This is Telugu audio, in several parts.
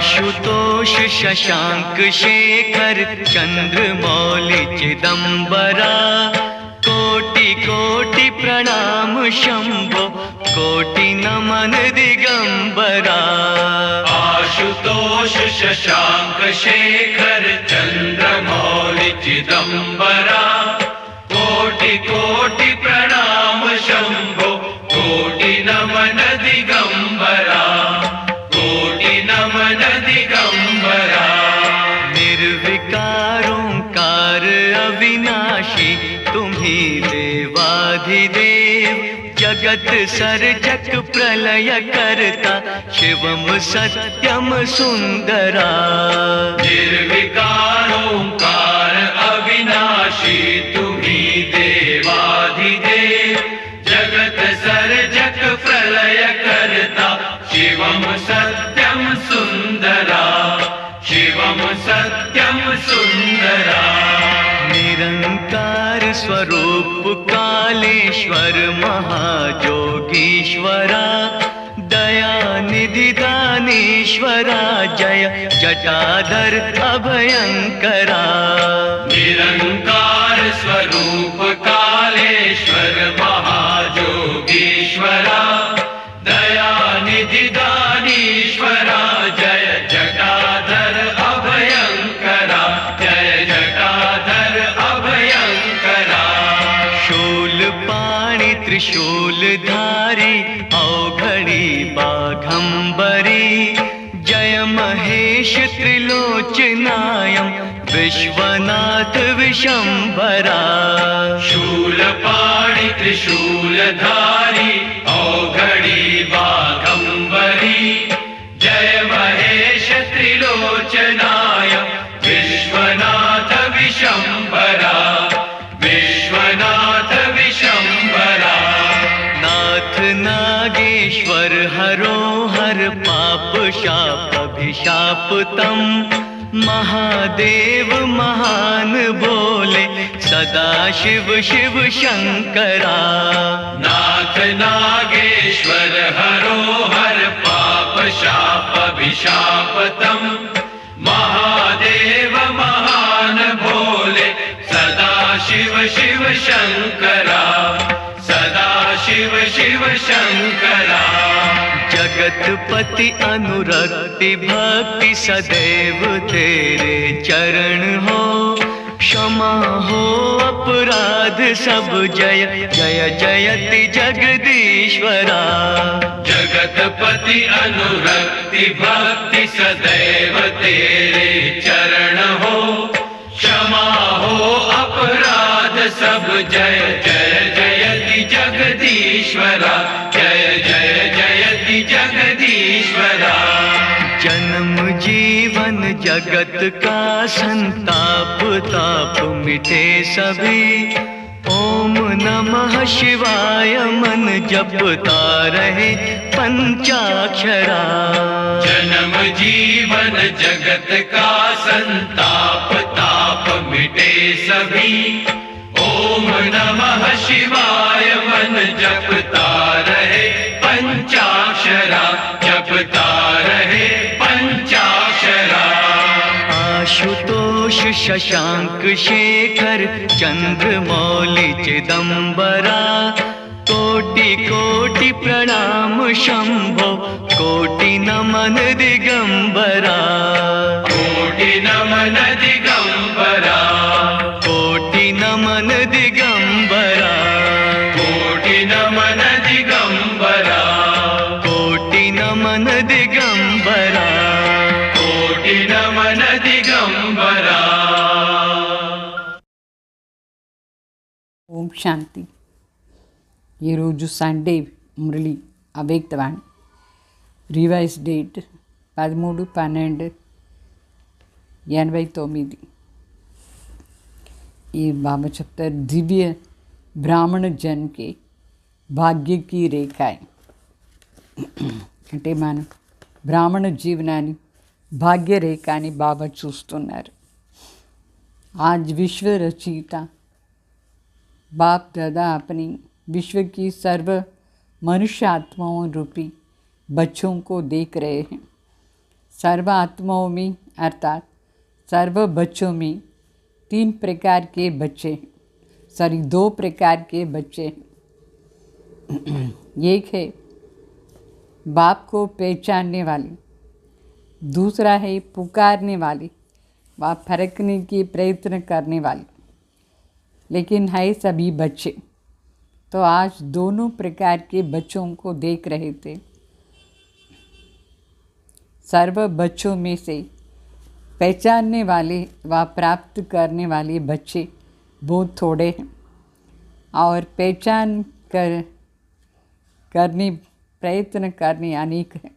आशुतोष शशांक शेखर चंद्रमौलि चिदंबरा कोटि कोटि प्रणाम शंभो कोटि नमन दिगंबरा। आशुतोष शशांक शेखर चंद्रमौलि चिदंबरा कोटि कोटि प्रणाम शंभो कोटि नमन दिगंबरा कोटि नमन दिगंबरा। निर्विकार ओंकार अविनाशी तुम्ही देवाधिदेव जगत सर्जक प्रलय करता शिवम सत्यम सुंदरा। निर्विकार ओंकार अविनाशी तुम्ही देवाधिदेव जगत सर्जक प्रलय करता शिवम सत्यम सुंदरा शिवम सत्यम सुंदरा। निरंकार स्वरूप कालेश्वर महाजोगीश्वरा दयानिधि दानीश्वरा जय जटाधर अभयंकरा। निरंकार स्वरूप कालेश्वर महाजोगीश्वरा दयानिधि दानीश्वरा जय जटाधर अभयंकरा जय जटाधर अभयंकरा। शूल पाणि त्रिशूलधारी औघड़ी बाघंबरी जय महेश त्रिलोचनायं विश्वनाथ विशंभरा। शूलपाणि त्रिशूलधारी औघड़ी बाघंबरी जय महेश त्रिलोचनाय विश्वनाथ विशंभरा विश्वनाथ विशंभरा। नाथ नागेश्वर हरो हर पाप शाप अभिशाप तम महादेव महान बोले सदा शिव शिव शंकरा। नाथ नागेश्वर हरो हर पाप शाप अभिशाप तम महादेव महान भोले सदा शिव शिव शंकरा सदा शिव शिव शंकरा। जगतपति अनुरक्ति भक्ति सदैव तेरे चरण हो क्षमा हो अपराध सब जय जय जयति जगदीश्वरा। जगतपति अनुरक्ति भक्ति सदैव तेरे चरण हो क्षमा हो अपराध सब जय जय जयति जगदीश्वरा जय जय जयति जगदीश्वरा। जन्म जीवन जगत का संताप ताप मिटे सभी ओम नमः शिवाय मन जपता रहे पंचाक्षरा। जन्म जीवन जगत का संताप ताप मिटे सभी ओम नमः शिवाय मन जपता रहे पंचाक्षरा जपता रहे पंचाक्षरा। आशुतोष शशांक शेखर चंद्रमौलि चिदंबरा कोटि कोटि प्रणाम शंभो कोटि नमन दिगंबरा कोटि नमन दिगंबरा कोटि नमन दिगंबरा कोटि नमन दिगंबरा कोटि नमन दिगंबरा कोटि नमन दिगंबरा। ఓం శాంతి. ఈరోజు సండే మురళి అవ్యక్తవాణి రివైజ్ డేట్ 13/12/89. ఈ బాబా చెప్తారు దివ్య బ్రాహ్మణ జన్కే భాగ్య की रेखाएं అంటే మనం బ్రాహ్మణ జీవనాన్ని భాగ్య రేఖ అని బాబా చూస్తున్నారు. आज विश्व रचयिता बाप दादा अपनी विश्व की सर्व मनुष्य आत्माओं रूपी बच्चों को देख रहे हैं. सर्व आत्माओं में अर्थात सर्व बच्चों में 3 प्रकार के बच्चे हैं, सॉरी 2 प्रकार के बच्चे हैं। एक है बाप को पहचानने वाले, दूसरा है पुकारने वाले व फरकने की प्रयत्न करने वाले, लेकिन है सभी बच्चे। तो आज दोनों प्रकार के बच्चों को देख रहे थे। सर्व बच्चों में से पहचानने वाले व प्राप्त करने वाले बच्चे बहुत थोड़े हैं और पहचान करने प्रयत्न करने अनेक हैं।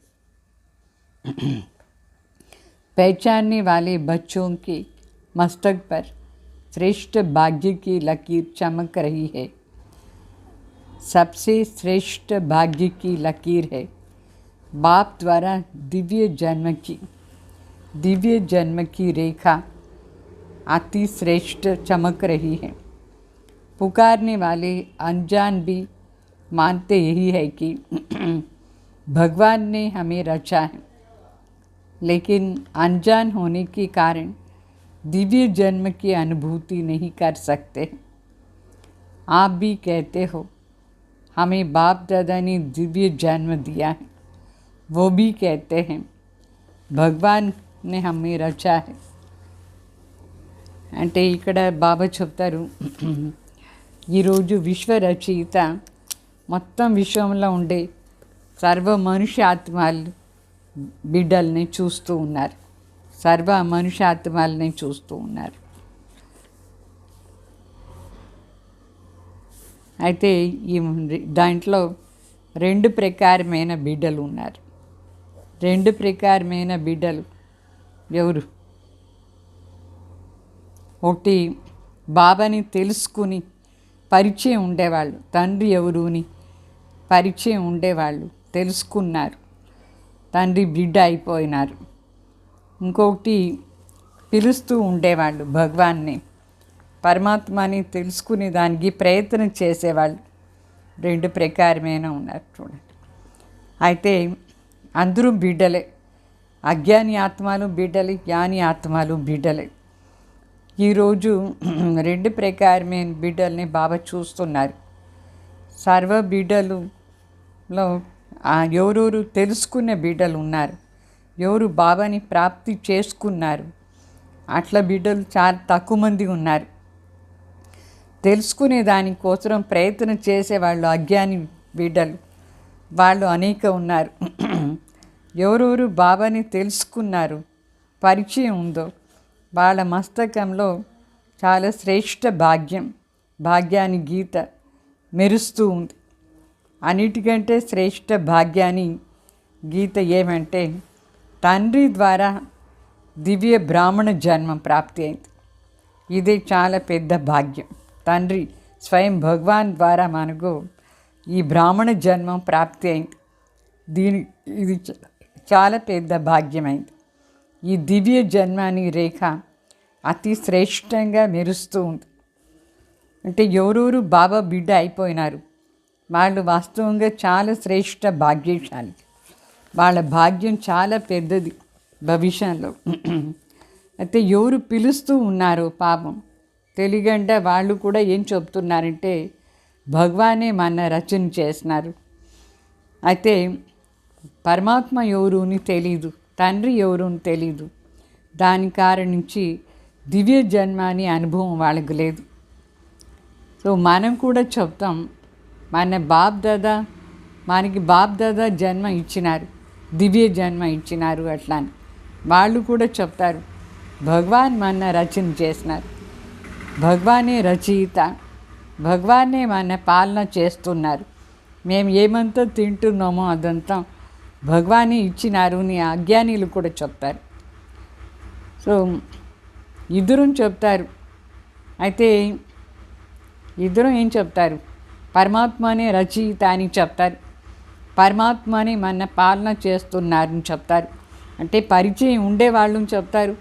पहचानने वाले बच्चों के मस्तक पर श्रेष्ठ भाग्य की लकीर चमक रही है। सबसे श्रेष्ठ भाग्य की लकीर है बाप द्वारा दिव्य जन्म की रेखा अति श्रेष्ठ चमक रही है। पुकारने वाले अनजान भी मानते यही है कि भगवान ने हमें रचा है, लेकिन अनजान होने के कारण दिव्य जन्म की अनुभूति नहीं कर सकते। आप भी कहते हो हमें बाप दादा ने दिव्य जन्म दिया है, वो भी कहते हैं भगवान ने हमें रचा है। అంటే ఇక్కడ బాబా చెప్తారు, ఈరోజు విశ్వ రచయిత మొత్తం విశ్వంలో ఉండే సర్వ మనుష్యాత్మలు బిడ్డల్ని చూస్తూ ఉన్నారు, సర్వ మనుష్యాత్మల్ని చూస్తూ ఉన్నారు. అయితే ఈ దాంట్లో 2 ప్రకారమైన బిడ్డలు ఉన్నారు. 2 ప్రకారమైన బిడ్డలు ఎవరు? ఒకటి బాబాని తెలుసుకుని పరిచయం ఉండేవాళ్ళు, తండ్రి ఎవరుని పరిచయం ఉండేవాళ్ళు, తెలుసుకున్నారు, తండ్రి బిడ్డ అయిపోయినారు. ఇంకొకటి పిలుస్తూ ఉండేవాళ్ళు భగవాన్ని, పరమాత్మని తెలుసుకునే దానికి ప్రయత్నం చేసేవాళ్ళు. 2 ప్రకారమైన ఉన్నారు చూడండి. అయితే అందరూ బిడ్డలే, అజ్ఞాని ఆత్మలు బిడ్డలే, జ్ఞాని ఆత్మలు బిడ్డలే. ఈరోజు 2 ప్రకారమైన బిడ్డల్ని బాబా చూస్తున్నారు. సర్వ బిడ్డలులో ఎవరెవరు తెలుసుకున్న బిడ్డలు ఉన్నారు, ఎవరు బాబాని ప్రాప్తి చేసుకున్నారు, అట్లా బిడ్డలు చాలా తక్కువ మంది ఉన్నారు. తెలుసుకునే దానికోసం ప్రయత్నం చేసేవాళ్ళు అజ్ఞాని బిడ్డలు, వాళ్ళు అనేక ఉన్నారు. ఎవరెవరు బాబాని తెలుసుకున్నారు, పరిచయం ఉందో వాళ్ళ మస్తకంలో చాలా శ్రేష్ఠ భాగ్యాన్ని గీత మెరుస్తూ ఉంది. అన్నిటికంటే శ్రేష్ఠ భాగ్యాన్ని గీత ఏమంటే తండ్రి ద్వారా దివ్య బ్రాహ్మణ జన్మం ప్రాప్తి అయింది. ఇదే చాలా పెద్ద భాగ్యం. తండ్రి స్వయం భగవాన్ ద్వారా మనకు ఈ బ్రాహ్మణ జన్మం ప్రాప్తి అయింది. ఇది చాలా పెద్ద భాగ్యమైంది. ఈ దివ్య జన్మాని రేఖ అతి శ్రేష్టంగా మెరుస్తూ ఉంది. అంటే ఎవరెవరు బాబా బిడ్డ అయిపోయినారు వాళ్ళు వాస్తవంగా చాలా శ్రేష్ఠ భాగ్యశాలి. వాళ్ళ భాగ్యం చాలా పెద్దది భవిష్యంలో. అయితే ఎవరు పిలుస్తూ ఉన్నారో పాపం తెలియగంట వాళ్ళు కూడా ఏం చెప్తున్నారంటే భగవానే మన రచన చేసినారు. అయితే పరమాత్మ ఎవరుని తెలీదు, తండ్రి ఎవరుని తెలీదు. దాని కారణించి దివ్య జన్మ అనే అనుభవం వాళ్ళకు లేదు. సో మనం కూడా చెప్తాం మనకి బాప్ దాదా జన్మ ఇచ్చినారు, దివ్య జన్మ ఇచ్చినారు అట్లా అని. వాళ్ళు కూడా చెప్తారు భగవాన్ మన రచన చేసినారు, భగవానే రచయిత, భగవానే మన పాలన చేస్తున్నారు, మేము ఏమంతా తింటున్నామో అదంతా భగవానే ఇచ్చినారు అని అజ్ఞానులు కూడా చెప్తారు. సో ఇద్దరు చెప్తారు. అయితే ఇద్దరు ఏం చెప్తారు? పరమాత్మనే రచయిత అని చెప్తారు, పరమాత్మనే మన పాలన చేస్తున్నారని చెప్తారు. అంటే పరిచయం ఉండేవాళ్ళని చెప్తారు,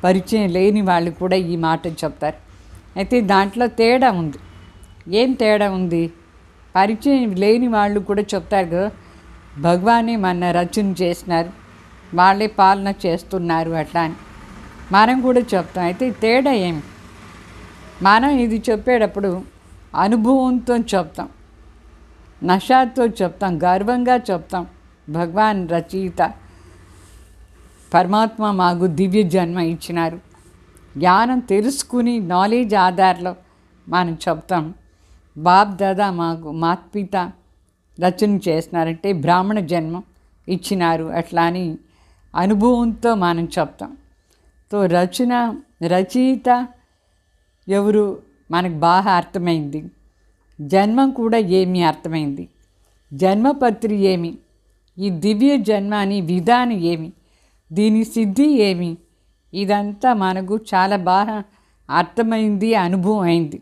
పరిచయం లేని వాళ్ళు కూడా ఈ మాట చెప్తారు. అయితే దాంట్లో తేడా ఉంది. ఏం తేడా ఉంది? పరిచయం లేని వాళ్ళు కూడా చెప్తారు కదా భగవానే మన రచన చేసినారు, వాళ్ళే పాలన చేస్తున్నారు అట్లా అని మనం కూడా చెప్తాం. అయితే తేడా ఏమి? మనం ఇది చెప్పేటప్పుడు అనుభవంతో చెప్తాం, నషాతో చెప్తాం, గర్వంగా చెప్తాం. భగవాన్ రచయిత పరమాత్మ మాకు దివ్య జన్మ ఇచ్చినారు, జ్ఞానం తెలుసుకుని నాలెడ్జ్ ఆధార్లో మనం చెప్తాం. బాప్ దాదా మాకు మాత్పిత రచన చేసినారంటే బ్రాహ్మణ జన్మ ఇచ్చినారు అట్లా అని అనుభవంతో మనం చెప్తాం. సో రచయిత ఎవరు మనకు బాగా అర్థమైంది. జన్మం కూడా ఏమి అర్థమైంది, జన్మపత్రి ఏమి, ఈ దివ్య జన్మ అని విధానం ఏమి, దీని సిద్ధి ఏమి, ఇదంతా మనకు చాలా బాగా అర్థమైంది, అనుభవం అయింది.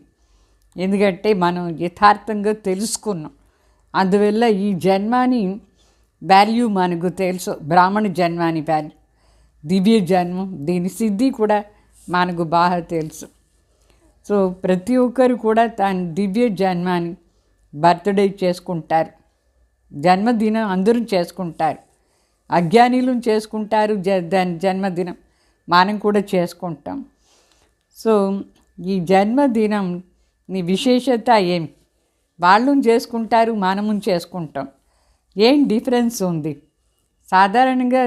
ఎందుకంటే మనం యథార్థంగా తెలుసుకున్నాం. అందువల్ల ఈ జన్మాని వాల్యూ మనకు తెలుసు, బ్రాహ్మణ జన్మాని వాల్యూ, దివ్య జన్మం దీని సిద్ధి కూడా మనకు బాగా తెలుసు. సో ప్రతి ఒక్కరు కూడా తన దివ్య జన్మాని బర్త్డే చేసుకుంటారు, జన్మదినం అందరూ చేసుకుంటారు. అజ్ఞానులు చేసుకుంటారు దాని జన్మదినం, మనం కూడా చేసుకుంటాం. సో ఈ జన్మదినం నీ విశేషత ఏమి? వాళ్ళు చేసుకుంటారు, మనము చేసుకుంటాం. ఏం డిఫరెన్స్ ఉంది? సాధారణంగా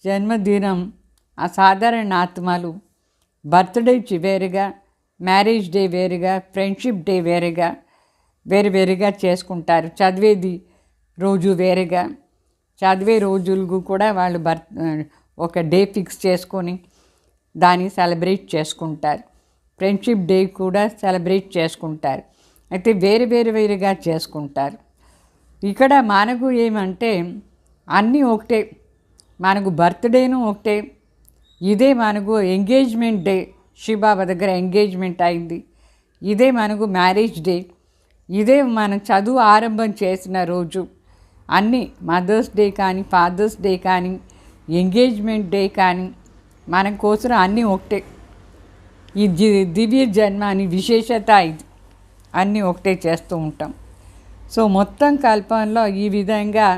జన్మదినం ఆ సాధారణ ఆత్మలు బర్త్డే వేరుగా, మ్యారేజ్ డే వేరుగా, ఫ్రెండ్షిప్ డే వేరుగా వేరువేరుగా చేసుకుంటారు. చదివేది రోజు వేరుగా, చదివే రోజులకు కూడా వాళ్ళు ఒక డే ఫిక్స్ చేసుకొని దాన్ని సెలబ్రేట్ చేసుకుంటారు. ఫ్రెండ్షిప్ డే కూడా సెలబ్రేట్ చేసుకుంటారు. అయితే వేరుగా చేసుకుంటారు. ఇక్కడ మనకు ఏమంటే అన్నీ ఒకటే, మనకు బర్త్డేను ఒకటే. ఇదే మనకు ఎంగేజ్మెంట్ డే, శివబాబా దగ్గర ఎంగేజ్మెంట్ అయింది. ఇదే మనకు మ్యారేజ్ డే, ఇదే మనం చదువు ఆరంభం చేసిన రోజు. అన్నీ మదర్స్ డే కానీ, ఫాదర్స్ డే కానీ, ఎంగేజ్మెంట్ డే కానీ మన కోసం అన్నీ ఒకటే. ఈ దివ్య జన్మ అని విశేషత ఇది, అన్నీ ఒకటే చేస్తూ ఉంటాం. సో మొత్తం కల్పంలో ఈ విధంగా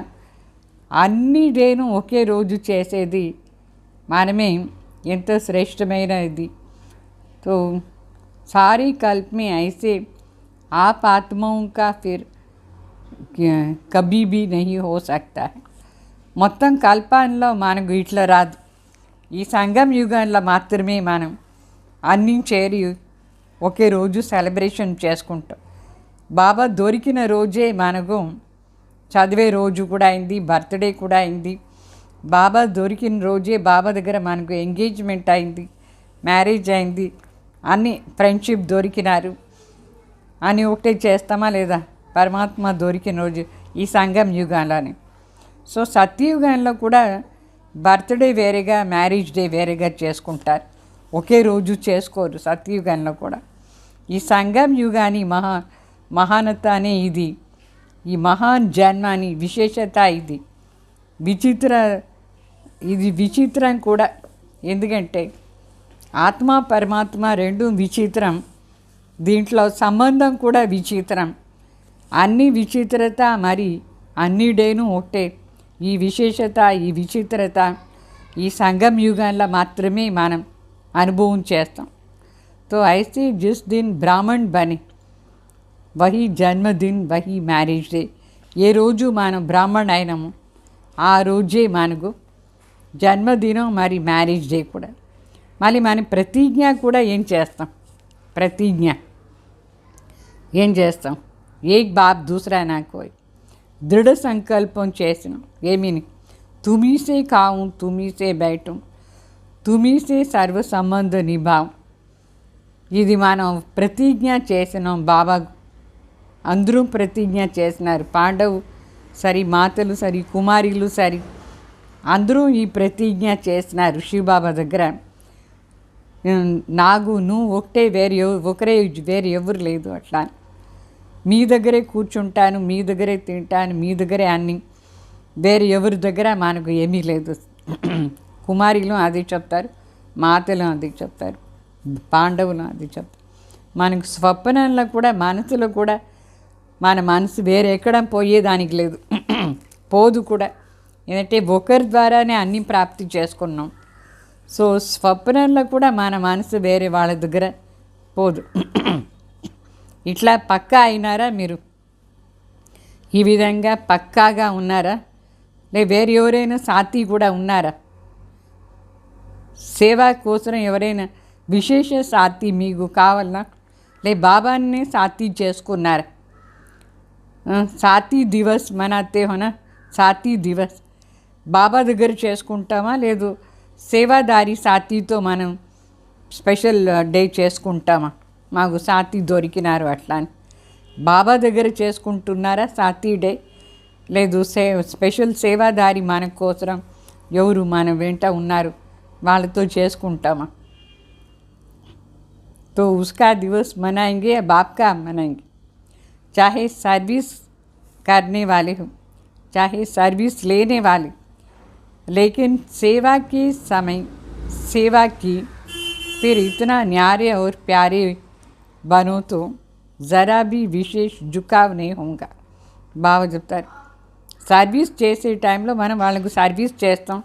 అన్ని డేను ఒకే రోజు చేసేది మనమే ఎంతో శ్రేష్టమైనది. तो सारी कल्प में ऐसे आप आत्माओं का फिर कभी भी नहीं हो सकता है. మొత్తం కల్పంలో మనకు ఇట్లా రాదు. ఈ సంగం యుగంలో మాత్రమే మనం అన్నీ చేరి ఒకే రోజు సెలబ్రేషన్ చేసుకుంటాం. బాబా దొరికిన రోజే మనకు చదివే రోజు కూడా అయింది, బర్త్డే కూడా అయింది. బాబా దొరికిన రోజే బాబా దగ్గర మనకు ఎంగేజ్మెంట్ అయింది, మ్యారేజ్ అయింది, అన్నీ ఫ్రెండ్షిప్ దొరికినారు అని ఒకటే చేస్తామా లేదా? పరమాత్మ దొరికిన రోజు ఈ సంగం యుగంలోనే. సో సత్యయుగంలో కూడా బర్త్డే వేరేగా, మ్యారేజ్ డే వేరేగా చేసుకుంటారు, ఒకే రోజు చేసుకోరు సత్యయుగంలో కూడా. ఈ సంగం యుగాని మహానత అనే ఇది, ఈ మహాన్ జన్మ అని విశేషత ఇది. ఇది విచిత్రం కూడా. ఎందుకంటే ఆత్మ పరమాత్మ రెండు విచిత్రం, దీంట్లో సంబంధం కూడా విచిత్రం. అన్ని విచిత్రత మరి అన్ని డేను ఒకటే. ఈ విశేషత, ఈ విచిత్రత ఈ సంగం యుగంలో మాత్రమే మనం అనుభవం చేస్తాం. तो ऐसे जिस दिन ब्राह्मण बने वही जन्मदिन वही మ్యారేజ్ డే. ఏ రోజు మనం బ్రాహ్మణ్ అయినాము ఆ రోజే మనకు జన్మదినం, మరి మ్యారేజ్ డే కూడా. మళ్ళీ మన ప్రతిజ్ఞ కూడా ఏం చేస్తాం? ప్రతిజ్ఞ ఏం చేస్తాం? ఏక్ బాప్ దూసరా నా కోయ్. దృఢ సంకల్పం చేసినాం. ఏమిని? తుమీసే కావు, తుమీసే బయటం, తుమీసే సర్వ సంబంధ నిభావం. ఇది మనం ప్రతిజ్ఞ చేసినాం. బాబా అందరూ ప్రతిజ్ఞ చేసినారు. పాండవు సరి, మాతలు సరి, కుమారులు సరి, అందరూ ఈ ప్రతిజ్ఞ చేసినారు శివబాబా దగ్గర. నువ్వు ఒకటే, వేరే ఎవరు లేదు అట్లా. మీ దగ్గరే కూర్చుంటాను, మీ దగ్గరే తింటాను, మీ దగ్గరే అన్నీ, వేరే ఎవరి దగ్గర మనకు ఏమీ లేదు. కుమారులు అది చెప్తారు, మాతలు అది చెప్తారు, పాండవులు అది చెప్తారు. మనకు స్వప్నంలో కూడా, మనసులో కూడా మన మనసు వేరే ఎక్కడ పోయేదానికి లేదు, పోదు కూడా. ఎందుకంటే ఒకరి ద్వారానే అన్ని ప్రాప్తి చేసుకున్నాం. సో స్వప్నంలో కూడా మన మనసు వేరే వాళ్ళ దగ్గర పోదు. ఇట్లా పక్కా అయినారా మీరు? ఈ విధంగా పక్కాగా ఉన్నారా? వేరే ఎవరైనా సాథీ కూడా ఉన్నారా? సేవ కోసం ఎవరైనా విశేష సాథీ మీకు కావాలన్నా బాబానే సాథీ చేసుకున్నారా? సాథీ దివస్ మనాతే హోనా, సాథీ దివస్ బాబా దగ్గర చేసుకుంటామా, లేదు సేవాదారి సాథీతో మనం స్పెషల్ డే చేసుకుంటామా? మాకు సాథీ దొరికినారు అట్లా అని బాబా దగ్గర చేసుకుంటున్నారా సాథీ డే, లేదు స్పెషల్ సేవాదారి మన కోసం ఎవరు మన వెంట ఉన్నారు వాళ్ళతో చేసుకుంటామా? तो उसका दिवस मनाएंगे या बाप का मनाएंगे? चाहे सर्विस करने वाले हो, चाहे सर्विस लेने वाले, लेकिन सेवा के समय सेवा की फिर इतना न्यारे और प्यारे बनो तो ज़रा भी विशेष झुकाव नहीं होगा. బాబా చెప్తారు, సర్వీస్ చేసే టైంలో మనం వాళ్ళకు సర్వీస్ చేస్తాం,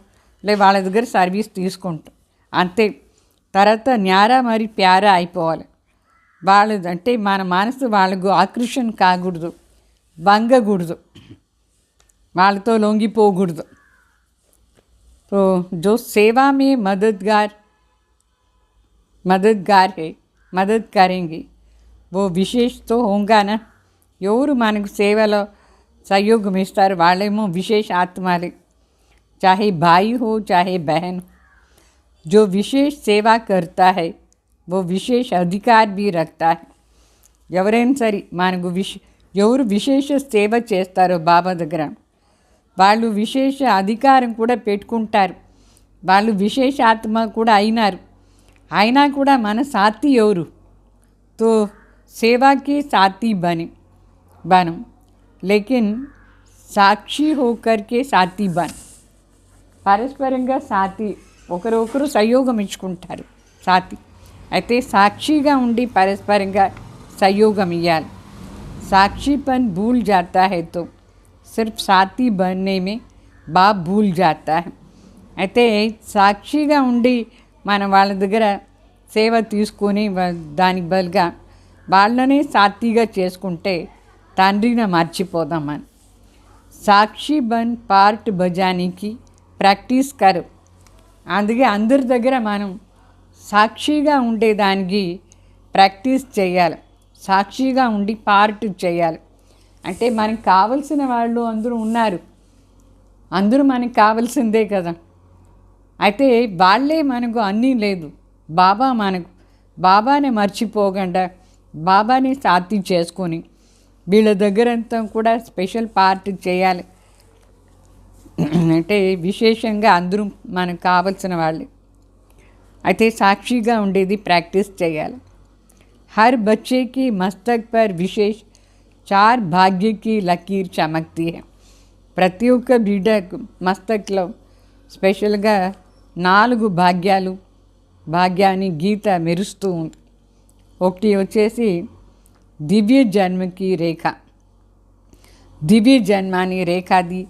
వాళ్ళ దగ్గర సర్వీస్ తీసుకుంటాం అంతే. తర్వాత న్యారా మరి ప్యారా అయిపోవాలి. వాళ్ళది అంటే మన మనసు వాళ్ళకు ఆకర్షణ కాకూడదు, వంగకూడదు, వాళ్ళతో లొంగిపోకూడదు. तो जो सेवा में मददगार है, मदद करेंगे वो विशेष तो होगा ना. ఎవరు మనకు సేవలో సహయోగం ఇస్తారు వాళ్ళేమో విశేష ఆత్మలే. चाहे भाई हो चाहे बहन हो, जो विशेष सेवा करता है वो विशेष अधिकार भी रखता है. ఎవరైనా సరే మనకు ఎవరు విశేష సేవ చేస్తారో బాబా దగ్గర వాళ్ళు విశేష అధికారం కూడా పెట్టుకుంటారు. వాళ్ళు విశేష ఆత్మ కూడా అయినారు. అయినా కూడా మన సాథీ ఎవరు? తో సేవాకి సాథీ బనం, లేకిన్ సాక్షి హోకర్కే సాథీ పరస్పరంగా సాథీ ఒకరొకరు సహయోగం ఇచ్చుకుంటారు సాథీ. అయితే సాక్షిగా ఉండి పరస్పరంగా సహయోగం ఇవ్వాలి. సాక్షిపన్ భూల్ జాతా హై తో సిర్ఫ్ సాథీ బన్నే మే బాప్ భూల్ జాతా హై. అయితే సాక్షిగా ఉండి మనం వాళ్ళ దగ్గర సేవ తీసుకొని దానికి బదులుగా వాళ్ళనే సాథీగా చేసుకుంటే తండ్రిని మర్చిపోదామని. సాక్షి బన్ పార్ట్ బజానికి ప్రాక్టీస్ కరు. అందుకే అందరి దగ్గర మనం సాక్షిగా ఉండేదానికి ప్రాక్టీస్ చేయాలి. సాక్షిగా ఉండి పార్ట్ చేయాలి. అంటే మనకు కావలసిన వాళ్ళు అందరూ ఉన్నారు, అందరూ మనకు కావాల్సిందే కదా. అయితే వాళ్ళే మనకు అన్నీ లేదు. బాబానే మర్చిపోకుండా బాబాని సాథీ చేసుకొని వీళ్ళ దగ్గరంతా కూడా స్పెషల్ పార్ట్ చేయాలి. అంటే విశేషంగా అందరూ మనకు కావలసిన వాళ్ళే. అయితే సాక్షిగా ఉండేది ప్రాక్టీస్ చేయాలి. हर बच्चे की मस्तक पर विशेष 4 भाग्य की लकीर चमकती है. ప్రతి ఒక్క బిడ్డ మస్తక్లో స్పెషల్గా 4 భాగ్యాన్ని గీత మెరుస్తూ ఉంది. ఒకటి వచ్చేసి దివ్య జన్మకి రేఖ, దివ్య జన్మాని రేఖాది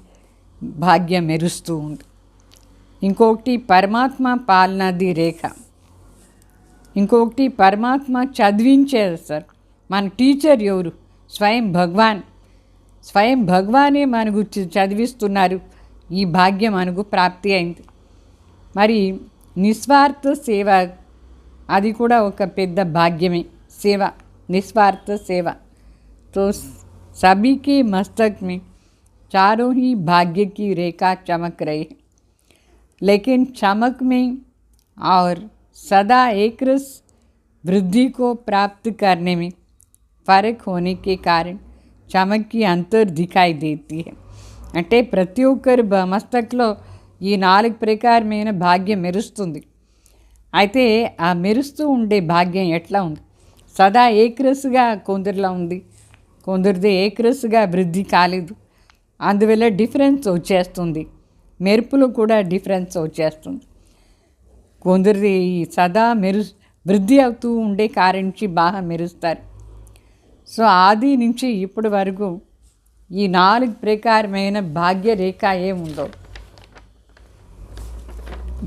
భాగ్యం మెరుస్తూ ఉంది. ఇంకొకటి పరమాత్మ పాలనాది రేఖ, ఇంకొకటి పరమాత్మ చదివించేది సార్. మన టీచర్ ఎవరు? స్వయం భగవానే మనకు చదివిస్తున్నారు. ఈ భాగ్యం మనకు ప్రాప్తి అయింది. మరి నిస్వార్థ సేవ అది కూడా ఒక పెద్ద భాగ్యమే. సేవ, నిస్వార్థ సేవ. तो सभी के मस्तक में चारों ही भाग्य की रेखा चमक रही है, लेकिन चमक में और सदा एक रस वृद्धि को प्राप्त करने में फर्क होने के कारण चमक की अंतर दिखाई देती है. అంటే ప్రతి ఒక్కరి మస్తక్లో ఈ 4 ప్రకారమైన భాగ్యం మెరుస్తుంది. అయితే ఆ మెరుస్తూ ఉండే భాగ్యం ఎట్లా ఉంది? సదా ఏకరస్గా కొందరిలో ఉంది, కొందరిది ఏకరస్గా వృద్ధి కాలేదు. అందువల్ల డిఫరెన్స్ వచ్చేస్తుంది, మెరుపులు కూడా డిఫరెన్స్ వచ్చేస్తుంది. కొందరిది సదా వృద్ధి అవుతూ ఉండే కారించి బాగా మెరుస్తారు. సో ఆది నుంచి ఇప్పటి వరకు ఈ 4 ప్రకారమైన భాగ్య రేఖ ఏముందో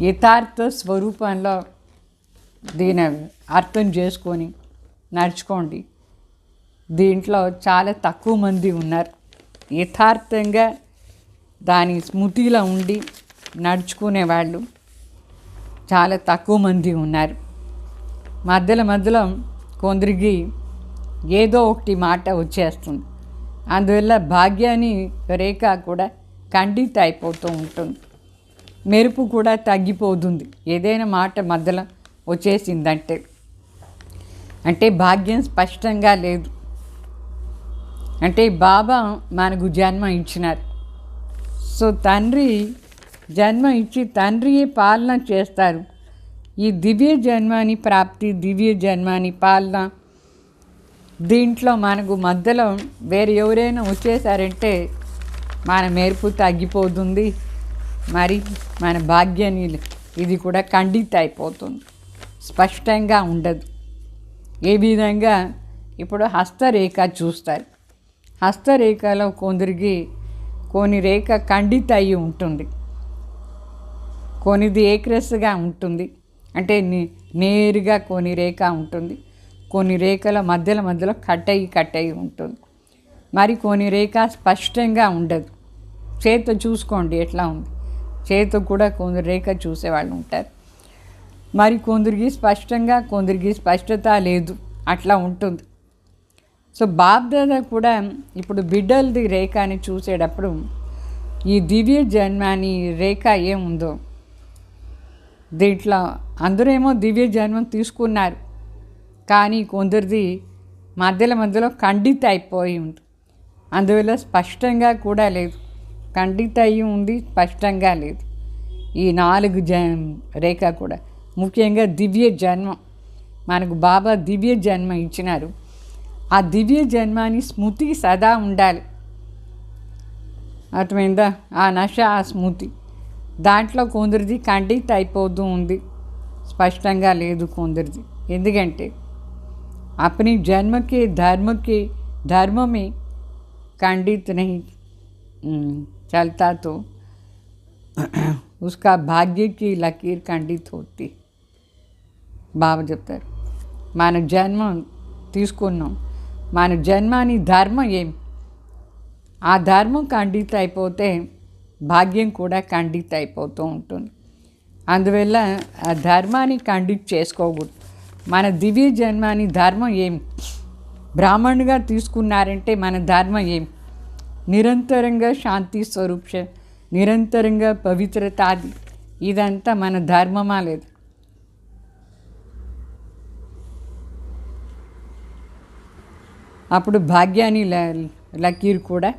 యథార్థ స్వరూపంలో దీని అర్థం చేసుకొని నడుచుకోండి. దీంట్లో చాలా తక్కువ మంది ఉన్నారు. యథార్థంగా దాని స్మృతిలో ఉండి నడుచుకునే వాళ్ళు చాలా తక్కువ మంది ఉన్నారు. మధ్యలో కొందరికి ఏదో ఒకటి మాట వచ్చేస్తుంది. అందువల్ల భాగ్యాన్ని రేఖ కూడా ఖండిత అయిపోతూ ఉంటుంది. మెరుపు కూడా తగ్గిపోతుంది ఏదైనా మాట మధ్యలో వచ్చేసిందంటే. అంటే భాగ్యం స్పష్టంగా లేదు. అంటే బాబా మనకు జన్మ ఇచ్చినారు. సో తండ్రి జన్మ ఇచ్చి తండ్రియే పాలన చేస్తారు. ఈ దివ్య జన్మాని ప్రాప్తి, దివ్య జన్మాని పాలన, దీంట్లో మనకు మధ్యలో వేరే ఎవరైనా వచ్చేసారంటే మన మెరుపు తగ్గిపోతుంది. మరి మన భాగ్యాన్ని ఇది కూడా ఖండిత అయిపోతుంది, స్పష్టంగా ఉండదు. ఏ విధంగా ఇప్పుడు హస్తరేఖ చూస్తారు. హస్తరేఖలో కొందరికి కొన్ని రేఖ ఖండిత అయి ఉంటుంది, కొన్నిది ఏక్రెస్గా ఉంటుంది. అంటే నేరుగా కొన్ని రేఖ ఉంటుంది, కొన్ని రేఖల మధ్యలో కట్ అయ్యి ఉంటుంది. మరి కొన్ని రేఖ స్పష్టంగా ఉండదు. చేత చూసుకోండి ఎట్లా ఉంది. చేత కూడా కొందరు రేఖ చూసేవాళ్ళు ఉంటారు. మరి కొందరికి స్పష్టంగా, కొందరికి స్పష్టత లేదు, అట్లా ఉంటుంది. సో బాబ్దాదా కూడా ఇప్పుడు బిడ్డలది రేఖని చూసేటప్పుడు ఈ దివ్య జన్మాని రేఖ ఏముందో దీంట్లో అందరేమో దివ్య జన్మం తీసుకున్నారు, కానీ కొందరిది మధ్యలో ఖండిత అయిపోయి ఉంది. అందువల్ల స్పష్టంగా కూడా లేదు. ఖండిత అయి ఉంది, స్పష్టంగా లేదు. ఈ 4 రేఖ కూడా ముఖ్యంగా దివ్య జన్మం మనకు బాబా దివ్య జన్మ ఇచ్చినారు. ఆ దివ్య జన్మాని స్మృతి సదా ఉండాలి. అర్థమైందా? ఆ నశ, ఆ స్మృతి దాంట్లో కొందరిది ఖండిత అయిపోతూ ఉంది, స్పష్టంగా లేదు కొందరిది. ఎందుకంటే अपनी जन्म के धर्म में खंडित नहीं चलता तो उसका भाग्य की लकीर खंडित होती. బాబా చెప్తారు, మన జన్మ తీసుకున్నాం, మన జన్మాని ధర్మం ఏమి, ఆ ధర్మం ఖండిత అయిపోతే భాగ్యం కూడా ఖండిత అయిపోతూ ఉంటుంది. అందువల్ల ఆ ధర్మాన్ని ఖండిత చేసుకోకూడదు. మన దివ్య జన్మాని ధర్మం ఏమి, బ్రాహ్మణుగా తీసుకున్నారంటే మన ధర్మం ఏమి, నిరంతరంగా శాంతి స్వరూప, నిరంతరంగా పవిత్రతాది, ఇదంతా మన ధర్మమా లేదు. అప్పుడు భాగ్యాన్ని లకీర్ కూడా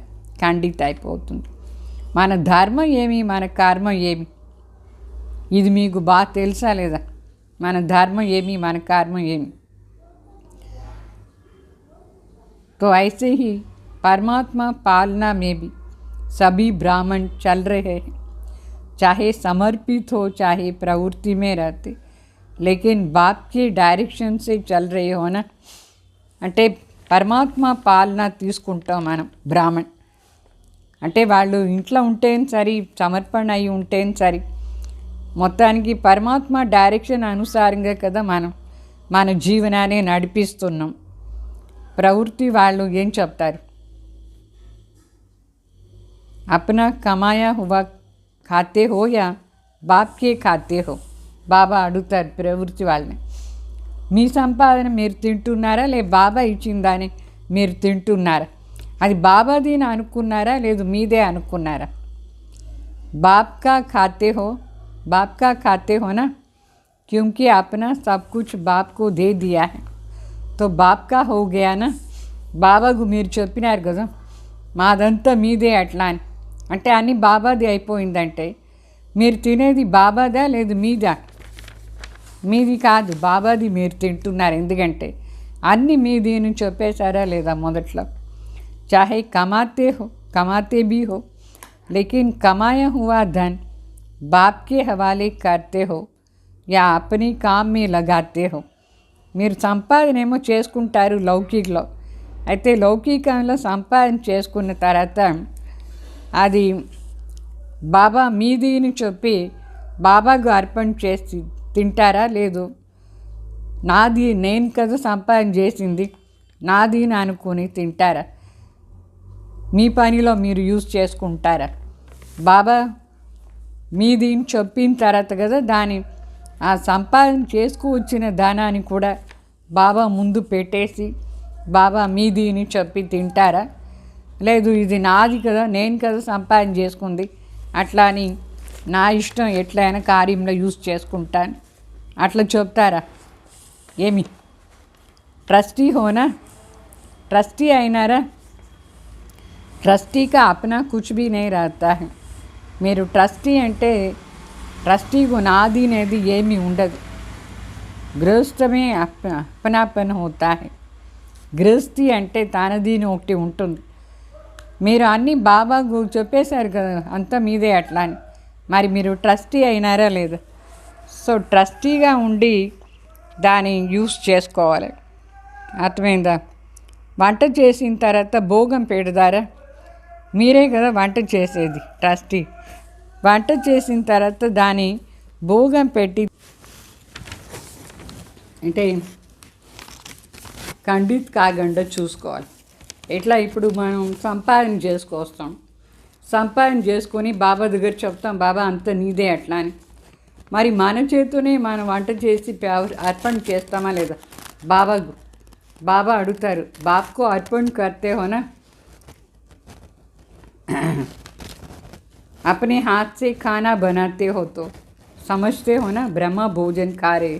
ఖండిత అయిపోతుంది. మన ధర్మం ఏమి, మన కర్మ ఏమి, ఇది మీకు బాగా తెలుసా లేదా? మన ధర్మం ఏమి, మన కర్మ ఏమి. तो ऐसे ही परमात्मा पालना में भी सभी ब्राह्मण चल रहे हैं, चाहे समर्पित हो चाहे प्रवृत्ति में रहते, लेकिन बाप के डायरेक्शन से चल रहे हो ना. అంటే పరమాత్మ పాలన తీసుకుంటాం మనం బ్రాహ్మణ్ అంటే వాళ్ళు ఇంట్లో ఉంటేనే సరి, సమర్పణ అయి ఉంటేనే సరి, మొత్తానికి పరమాత్మ డైరెక్షన్ అనుసారంగా కదా మనం మన జీవనాన్ని నడిపిస్తున్నాం. ప్రవృత్తి వాళ్ళు ఏం చెప్తారు, అప్నా కమాయా హువా ఖాతే హో యా బాప్కే ఖాతే హో. బాబా అడుగుతారు ప్రవృత్తి వాళ్ళని, మీ సంపాదన మీరు తింటున్నారా, లే బాబా ఇచ్చిందని మీరు తింటున్నారా, అది బాబాదీని అనుకున్నారా లేదు మీదే అనుకున్నారా. బాప్ కా ఖాతే హో, बाप का खाते हो ना, क्योंकि अपना सब कुछ बाप को दे दिया है, तो बाप का हो गया ना. బాబాకు మీరు చెప్పినారు కదా మాదంతా మీదే అట్లా అని, అంటే అన్నీ బాబాది అయిపోయిందంటే మీరు తినేది బాబాదా లేదు మీదా? మీది కాదు, బాబాది మీరు తింటున్నారు. ఎందుకంటే అన్నీ మీది అని చెప్పేశారా లేదా మొదట్లో. చాహే కమాతే భీ హో లేకిన్ కమాయా హువా ధన్ बाप के हवाले करते हो या अपनी काम में लगाते हो. మీరు సంపాదన ఏమో చేసుకుంటారు లౌకికలో, అయితే లౌకికంలో సంపాదన చేసుకున్న తర్వాత అది బాబా మీది అని చెప్పి బాబాకు అర్పణ చేసి తింటారా? లేదు. నాది, నేను కదా సంపాదన చేసింది, నాది అని అనుకుని తింటారా? మీ పనిలో మీరు యూజ్ చేసుకుంటారా? బాబా మీది అని చెప్పిన తర్వాత కదా దాని ఆ సంపాదన చేసుకువచ్చిన ధనాన్ని కూడా బాబా ముందు పెట్టేసి బాబా మీది అని చెప్పి తింటారా? లేదు, ఇది నాది కదా, నేను కదా సంపాదన చేసుకుంది, అట్లా అని నా ఇష్టం ఎట్లయినా కార్యంలో యూజ్ చేసుకుంటాను అట్లా చెప్తారా? ఏమి ట్రస్టీ హోనా? ట్రస్టీ అయినారా? ट्रस्टी का अपना कुछ भी नहीं रहता है. మీరు ట్రస్టీ అంటే ట్రస్టీకు నాది అనేది ఏమీ ఉండదు. గృహస్థమే అపనాపన హోతా హై. గృహస్థి అంటే తనదీని ఒకటి ఉంటుంది. మీరు అన్నీ బాబాకు చెప్పేశారు కదా, అంతా మీదే అట్లా అని. మరి మీరు ట్రస్టీ అయినారా లేదా? సో ట్రస్టీగా ఉండి దాన్ని యూస్ చేసుకోవాలి. అర్థమైందా? వంట చేసిన తర్వాత భోగం పెడతారా? మీరే కదా వంట చేసేది. ట్రస్టీ వంట చేసిన తర్వాత దాన్ని భోగం పెట్టి అంటే ఖండిత్ కాకుండా చూసుకోవాలి. ఎట్లా ఇప్పుడు మనం సంపాదన చేసుకొస్తాం, సంపాదన చేసుకొని బాబా దగ్గర చెప్తాం, బాబా అంత నీదే అట్లా అని. మరి మన చేతోనే మనం వంట చేసి అర్పణ చేస్తామా లేదా బాబాకు? బాబా అడుగుతారు, బాప్కో అర్పణ కర్తే హోనా, अपने हाथ से खाना बनाते हो तो समझते हो ना ब्रह्मा भोजन खा रहे.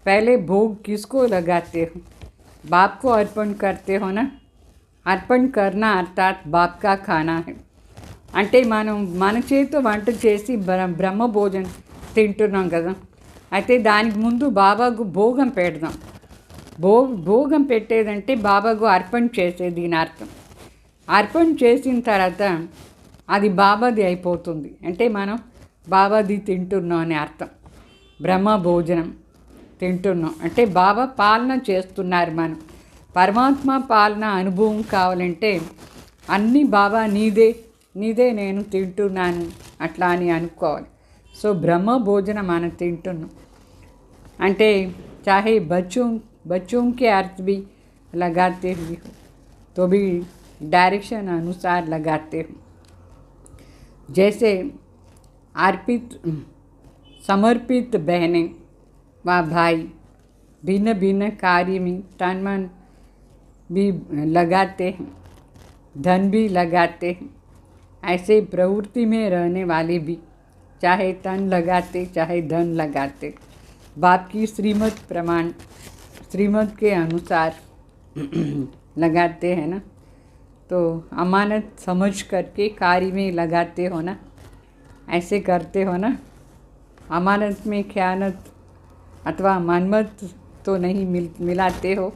पहले भोग किसको लगाते हो? बाप को अर्पण करते हो ना. अर्पण करना अर्थात बाप का खाना है. అంటే మనం మన చేతితో వంట చేసి బ్రహ్మ భోజనం తింటున్నాం కదా, అయితే దానికి ముందు బాబాకు భోగం పెడదాం. భోగం పెట్టేదంటే బాబాకు అర్పణ చేసేది దీని అర్థం. అర్పణ చేసిన తర్వాత అది బాబాది అయిపోతుంది, అంటే మనం బాబాది తింటున్నాం అని అర్థం. బ్రహ్మ భోజనం తింటున్నాం అంటే బాబా పాలన చేస్తున్నారు. మనం పరమాత్మ పాలన అనుభవం కావాలంటే అన్నీ బాబా నీదే నీదే నేను తింటున్నాను అట్లా అని అనుకోవాలి. సో బ్రహ్మ భోజనం మనం తింటున్నాం అంటే చాహే बच्चों के अर्थ भी लगाते हुए हो तो भी डायरेक्शन अनुसार लगाते हो. जैसे समर्पित बहनें व भाई भिन्न भिन्न कार्य में तन मन भी लगाते हैं, धन भी लगाते हैं. ऐसे प्रवृत्ति में रहने वाले भी चाहे तन लगाते चाहे धन लगाते, बाप की श्रीमत के अनुसार लगाते हैं ना. तो अमानत समझ करके कार्य में लगाते हो ना, ऐसे करते हो ना. अमानत में ख्यानत अथवा मनमत तो नहीं मिलाते हो.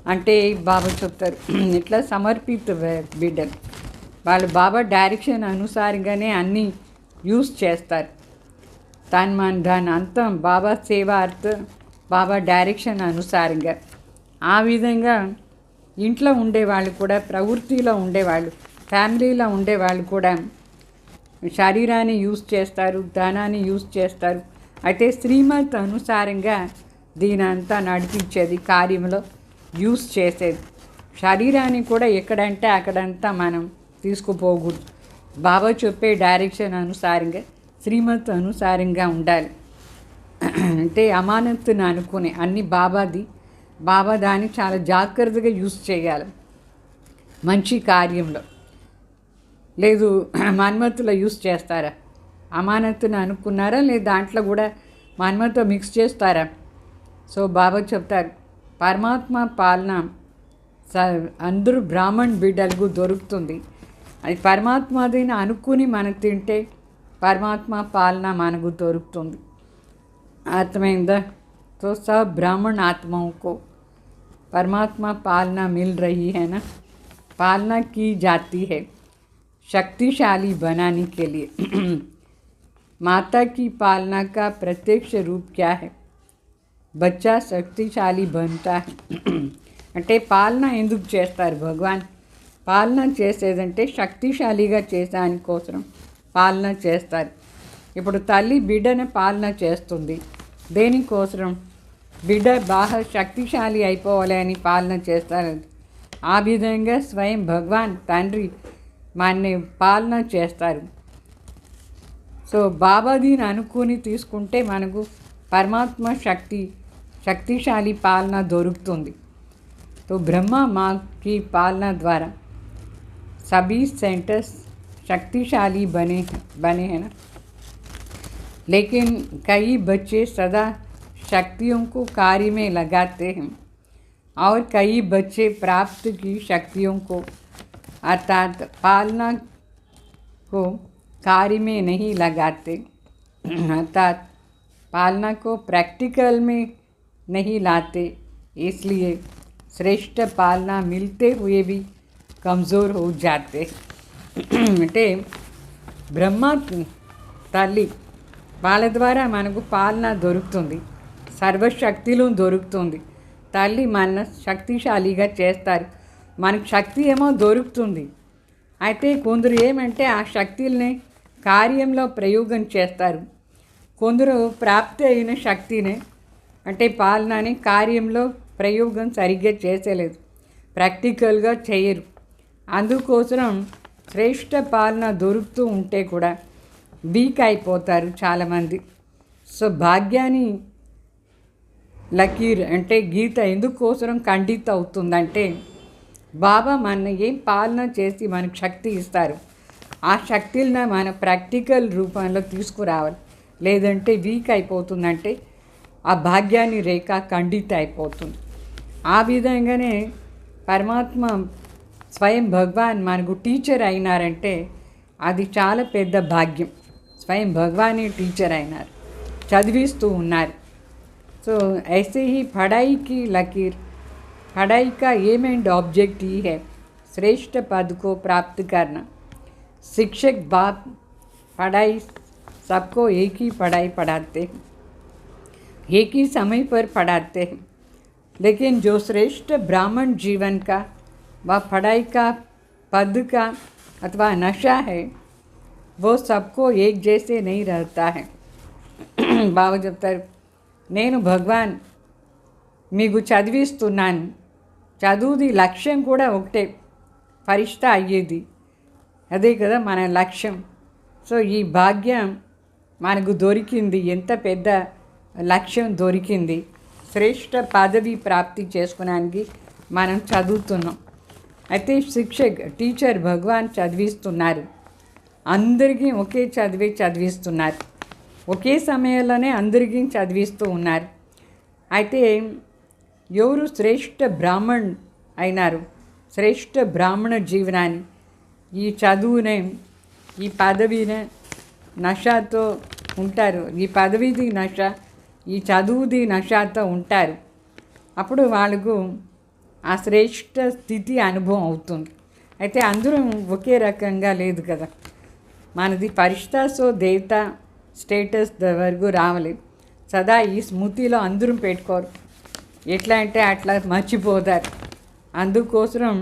అంటే బాబా చెప్తారు, ఇట్లా సమర్పిత బిడ్డలు వాళ్ళు బాబా డైరెక్షన్ అనుసారంగానే అన్నీ యూస్ చేస్తారు. తన్ మన్ ధన్ అంతం బాబా సేవ అర్థం బాబా డైరెక్షన్ అనుసారంగా. ఆ విధంగా ఇంట్లో ఉండేవాళ్ళు కూడా, ప్రవృత్తిలో ఉండేవాళ్ళు, ఫ్యామిలీలో ఉండేవాళ్ళు కూడా శరీరాన్ని యూజ్ చేస్తారు, ధనాన్ని యూజ్ చేస్తారు. అయితే శ్రీమత్ అనుసారంగా దీని అంతా నడిపించేది, కార్యంలో యూజ్ చేసేది. శరీరాన్ని కూడా ఎక్కడంటే అక్కడంతా మనం తీసుకుపోకూడదు. బాబా చెప్పే డైరెక్షన్ అనుసారంగా శ్రీమత్ అనుసారంగా ఉండాలి. అంటే అమానత్తును అనుకునే అన్ని బాబాది, బాబా దాన్ని చాలా జాగ్రత్తగా యూజ్ చేయాలి మంచి కార్యంలో. లేదు మన్మత్తులో యూజ్ చేస్తారా? అమానత్తును అనుకున్నారా? లేదు దాంట్లో కూడా మన్మత్తో మిక్స్ చేస్తారా? సో బాబా చెప్తారు, పరమాత్మ పాలన అందరూ బ్రాహ్మణ్ బిడ్డలకు దొరుకుతుంది. అది పరమాత్మదిని అనుకుని మనం తింటే పరమాత్మ పాలన మనకు దొరుకుతుంది. అర్థమైందా? तो सब ब्राह्मण आत्माओं को परमात्मा पालना मिल रही है ना, पालना की जाती है शक्तिशाली बनाने के लिए. माता की पालना का प्रत्यक्ष रूप क्या है? बच्चा शक्तिशाली बनता है. అంటే పాలన ఎందుకు చేస్తారు భగవాన్? పాలన చేసేదంటే శక్తిశాలిగా చేసాని కోసం పాలన చేస్తారు. ఇప్పుడు తల్లి బిడ్డను పాలన చేస్తుంది. దేనికోసం? బిడ్డ బాగా శక్తిశాలి అయిపోవాలి అని పాలన చేస్తారు. ఆ విధంగా స్వయం భగవాన్ తండ్రి మనని పాలన చేస్తారు. సో బాబాదీని అనుకుని తీసుకుంటే మనకు పరమాత్మ శక్తిశాలి పాలన దొరుకుతుంది. तो ब्रह्मा माँ की पालना द्वारा सभी सेंटर्स शक्तिशाली बने हैं ना. लेकिन कई बच्चे सदा शक्तियों को कार्य में लगाते हैं और कई बच्चे प्राप्त की शक्तियों को अर्थात पालना को कार्य में नहीं लगाते, अर्थात पालना को प्रैक्टिकल में नहीं लाते. इसलिए श्रेष्ठ पालना मिलते हुए भी कमज़ोर हो जाते. అంటే బ్రహ్మ తల్లి వాళ్ళ ద్వారా మనకు పాలన దొరుకుతుంది, సర్వశక్తులు దొరుకుతుంది. తల్లి మన శక్తిశాలిగా చేస్తారు. మనకు శక్తి ఏమో దొరుకుతుంది. అయితే కొందరు ఏమంటే ఆ శక్తుల్ని కార్యంలో ప్రయోగం చేస్తారు. కొందరు ప్రాప్తి అయిన శక్తిని అంటే పాలనని కార్యంలో ప్రయోగం సరిగ్గా చేసేలేదు, ప్రాక్టికల్గా చేయరు. అందుకోసం శ్రేష్ఠ పాలన దొరుకుతూ ఉంటే కూడా వీక్ అయిపోతారు చాలామంది. సో భాగ్యాన్ని లకీర్ అంటే గీత ఎందుకోసం ఖండిత అవుతుందంటే బాబా మన ఏం పాలన చేసి మనకు శక్తి ఇస్తారు, ఆ శక్తులను మన ప్రాక్టికల్ రూపంలో తీసుకురావాలి. లేదంటే వీక్ అయిపోతుందంటే ఆ భాగ్యాన్ని రేఖ ఖండిత అయిపోతుంది. ఆ విధంగానే పరమాత్మ స్వయం భగవాన్ మనకు టీచర్ అయినారంటే అది చాలా పెద్ద భాగ్యం. స్వయం భగవానే టీచర్ అయినారు, చదివిస్తూ ఉన్నారు. సో ऐसे ही पढ़ाई की लकीर, पढ़ाई का एम एंड ऑब्जेक्ट ही है श्रेष्ठ पद को प्राप्त करना. शिक्षक बाप पढ़ाई सबको एक ही पढ़ाई पढ़ाते हैं, एक ही समय पर पढ़ाते हैं. लेकिन जो श्रेष्ठ ब्राह्मण जीवन का वह पढ़ाई का पद का अथवा नशा है वो सबको एक जैसे नहीं रहता है. बाबा చెప్తారు, నేను భగవాన్ మీకు చదివిస్తున్నాను, చదువుది లక్ష్యం కూడా ఒకటే, ఫరిష్ట అయ్యేది. అదే కదా మన లక్ష్యం. సో ఈ భాగ్యం మనకు దొరికింది, ఎంత పెద్ద లక్ష్యం దొరికింది. శ్రేష్ఠ పదవి ప్రాప్తి చేసుకోవడానికి మనం చదువుతున్నాం. అయితే టీచర్ భగవాన్ చదివిస్తున్నారు, అందరికీ ఒకే చదివిస్తున్నారు, ఒకే సమయంలోనే అందరికీ చదివిస్తూ ఉన్నారు. అయితే ఎవరు శ్రేష్ఠ బ్రాహ్మణ్ అయినారు, శ్రేష్ఠ బ్రాహ్మణ జీవనాన్ని ఈ చదువునే ఈ పదవినే నషాతో ఉంటారు, ఈ పదవిది నష ఈ చదువుది నషాతో ఉంటారు. అప్పుడు వాళ్ళకు ఆ శ్రేష్ఠ స్థితి అనుభవం అవుతుంది. అయితే అందరూ ఒకే రకంగా లేదు కదా, మనది పరిష్టాసో దేవత స్టేటస్ వరకు రావలేదు. సదా ఈ స్మృతిలో అందరూ పెట్టుకోరు, ఎట్లా అంటే అట్లా మర్చిపోతారు. అందుకోసం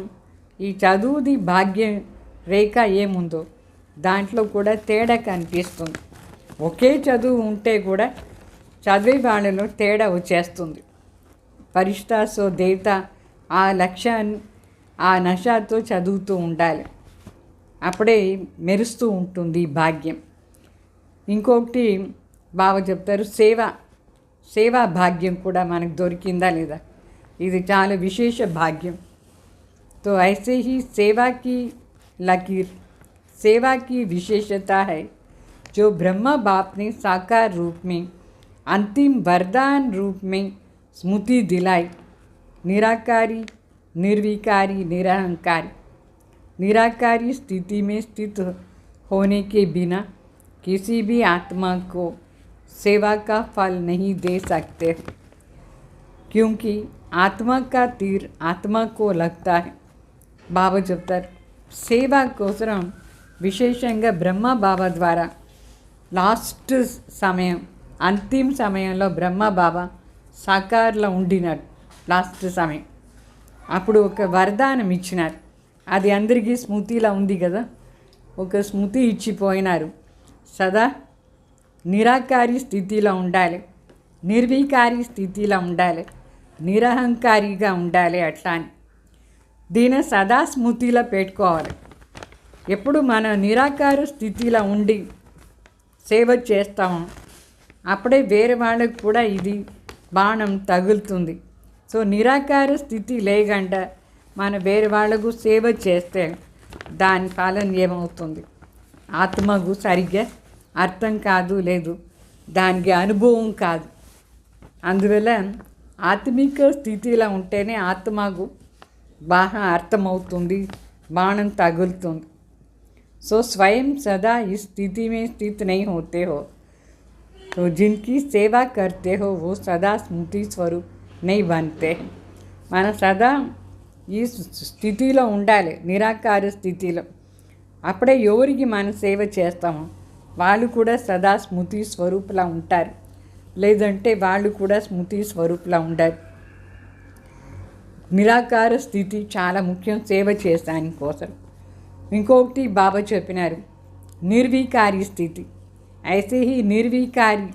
ఈ చదువుది భాగ్యం రేఖ ఏముందో దాంట్లో కూడా తేడా కనిపిస్తుంది. ఒకే చదువు ఉంటే కూడా చదివే వాళ్ళలో తేడా వచ్చేస్తుంది. పరిష్టాసో దేవత ఆ లక్ష్యాన్ని ఆ నషాతో చదువుతూ ఉండాలి, అప్పుడే మెరుస్తూ ఉంటుంది ఈ భాగ్యం. ఇంకొకటి బాగా చెప్తారు, సేవా భాగ్యం కూడా మనకు దొరికిందా లేదా, ఇది చాలా విశేష భాగ్యం. तो ऐसे ही सेवा की लकीर, सेवा की विशेषता है जो ब्रह्मा बाप ने साकार रूप में अंतिम वरदान रूप में स्मृति दिलाई. निराकारी, निर्विकारी, निरहंकारी, निराकारी स्थिति में स्थित होने के बिना किसी भी आत्मा को सेवा का फल नहीं दे सकते, क्योंकि आत्मा का तीर आत्मा को लगता है. బాబా చెప్తారు, సేవ కోసం విశేషంగా బ్రహ్మ బాబా ద్వారా లాస్ట్ సమయం అంతిమ సమయంలో బ్రహ్మ బాబా సాకార్లో ఉండినాడు. లాస్ట్ సమయం అప్పుడు ఒక వరదానం ఇచ్చినారు, అది అందరికీ స్మృతిలో ఉంది కదా. ఒక స్మృతి ఇచ్చిపోయినారు, సదా నిరాకారి స్థితిలో ఉండాలి, నిర్వికారి స్థితిలో ఉండాలి, నిరహంకారిగా ఉండాలి. అట్లా అని దీని సదా స్మృతిలో పెట్టుకోవాలి. ఎప్పుడు మన నిరాకార స్థితిలో ఉండి సేవ చేస్తాము అప్పుడే వేరే వాళ్ళకు కూడా ఇది బాణం తగులుతుంది. సో నిరాకార స్థితి లేకుండా మన వేరే వాళ్ళకు సేవ చేస్తే దాని ఫలం ఏమవుతుంది? ఆత్మకు సరిగ్గా అర్థం కాదు, లేదు దానికి అనుభవం కాదు. అందువల్ల ఆత్మిక స్థితిలో ఉంటేనే ఆత్మకు బాగా అర్థమవుతుంది, బాణం తగులుతుంది. सो स्वयं सदा इस स्थिति में स्थित नहीं होते हो तो जिनकी सेवा करते हो वो सदा स्मृति स्वरूप नहीं बनते हैं. మన సదా ఈ స్థితిలో ఉండాలి, నిరాకార స్థితిలో. అప్పుడే ఎవరికి మనం సేవ చేస్తామో వాళ్ళు కూడా సదా స్మృతి స్వరూపులా ఉంటారు, లేదంటే వాళ్ళు కూడా స్మృతి స్వరూపులా ఉండాలి. నిరాకార స్థితి చాలా ముఖ్యం సేవ చేసాని కోసం. ఇంకొకటి బాబా చెప్పినారు निर्विकारी स्थिति. ऐसे ही निर्विकारी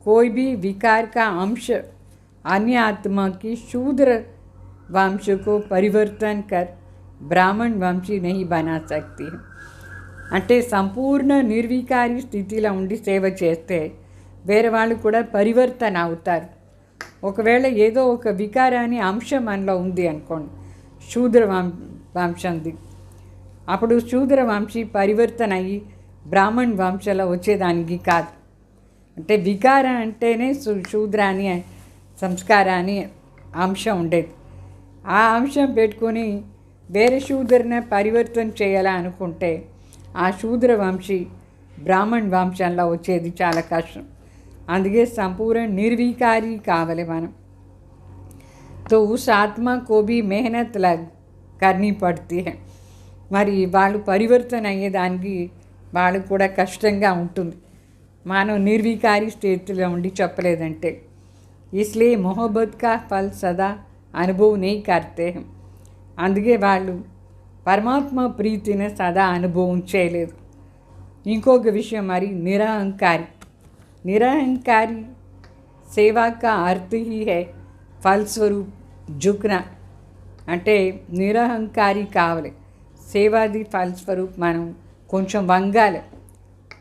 कोई भी विकार का अंश अन्य आत्मा की शूद्र वंश को परिवर्तन कर ब्राह्मण वंशी नहीं बना सकती है. అంటే సంపూర్ణ నిర్వికారి స్థితిలో ఉండి సేవ చేస్తే వేరే వాళ్ళు కూడా పరివర్తన అవుతారు. ఒకవేళ ఏదో ఒక వికారాన్ని అంశం మనలో ఉంది అనుకోండి, శూద్ర వంశంది, అప్పుడు శూద్ర వంశీ పరివర్తన అయ్యి బ్రాహ్మణ్ వంశంలో వచ్చేదానికి కాదు. అంటే వికారం అంటేనే శూద్రాని సంస్కారాన్ని అంశం ఉండేది. ఆ అంశం పెట్టుకొని వేరే శూద్రని పరివర్తన చేయాలా అనుకుంటే ఆ శూద్ర వంశీ బ్రాహ్మణ్ వంశంలో వచ్చేది చాలా కష్టం. అందుకే సంపూर्ण निर्विकारी కావాలి మనం. तो उस आत्मा को भी मेहनत करनी पड़ती है. మరి వాళ్ళు పరివర్తన అయ్యేదానికి వాళ్ళకు కూడా కష్టంగా ఉంటుంది, మనం నిర్వికారి స్థితిలో ఉండి చెప్పలేదంటే. ఇస్లే మొహబ్బత్ కా ఫల్ సదా అనుభవం नहीं करते हैं. అందుకే వాళ్ళు పరమాత్మ ప్రీతిని సదా అనుభవం చేయలేదు. ఇంకొక విషయం మరి నిరహంకారి. నిరహంకారి సేవా కా అర్థ హీ హై ఫల్స్వరూప్ జుక్నా. అంటే నిరహంకారి కావాలి, సేవాది ఫలస్వరూప్ మనం కొంచెం వంగాలి,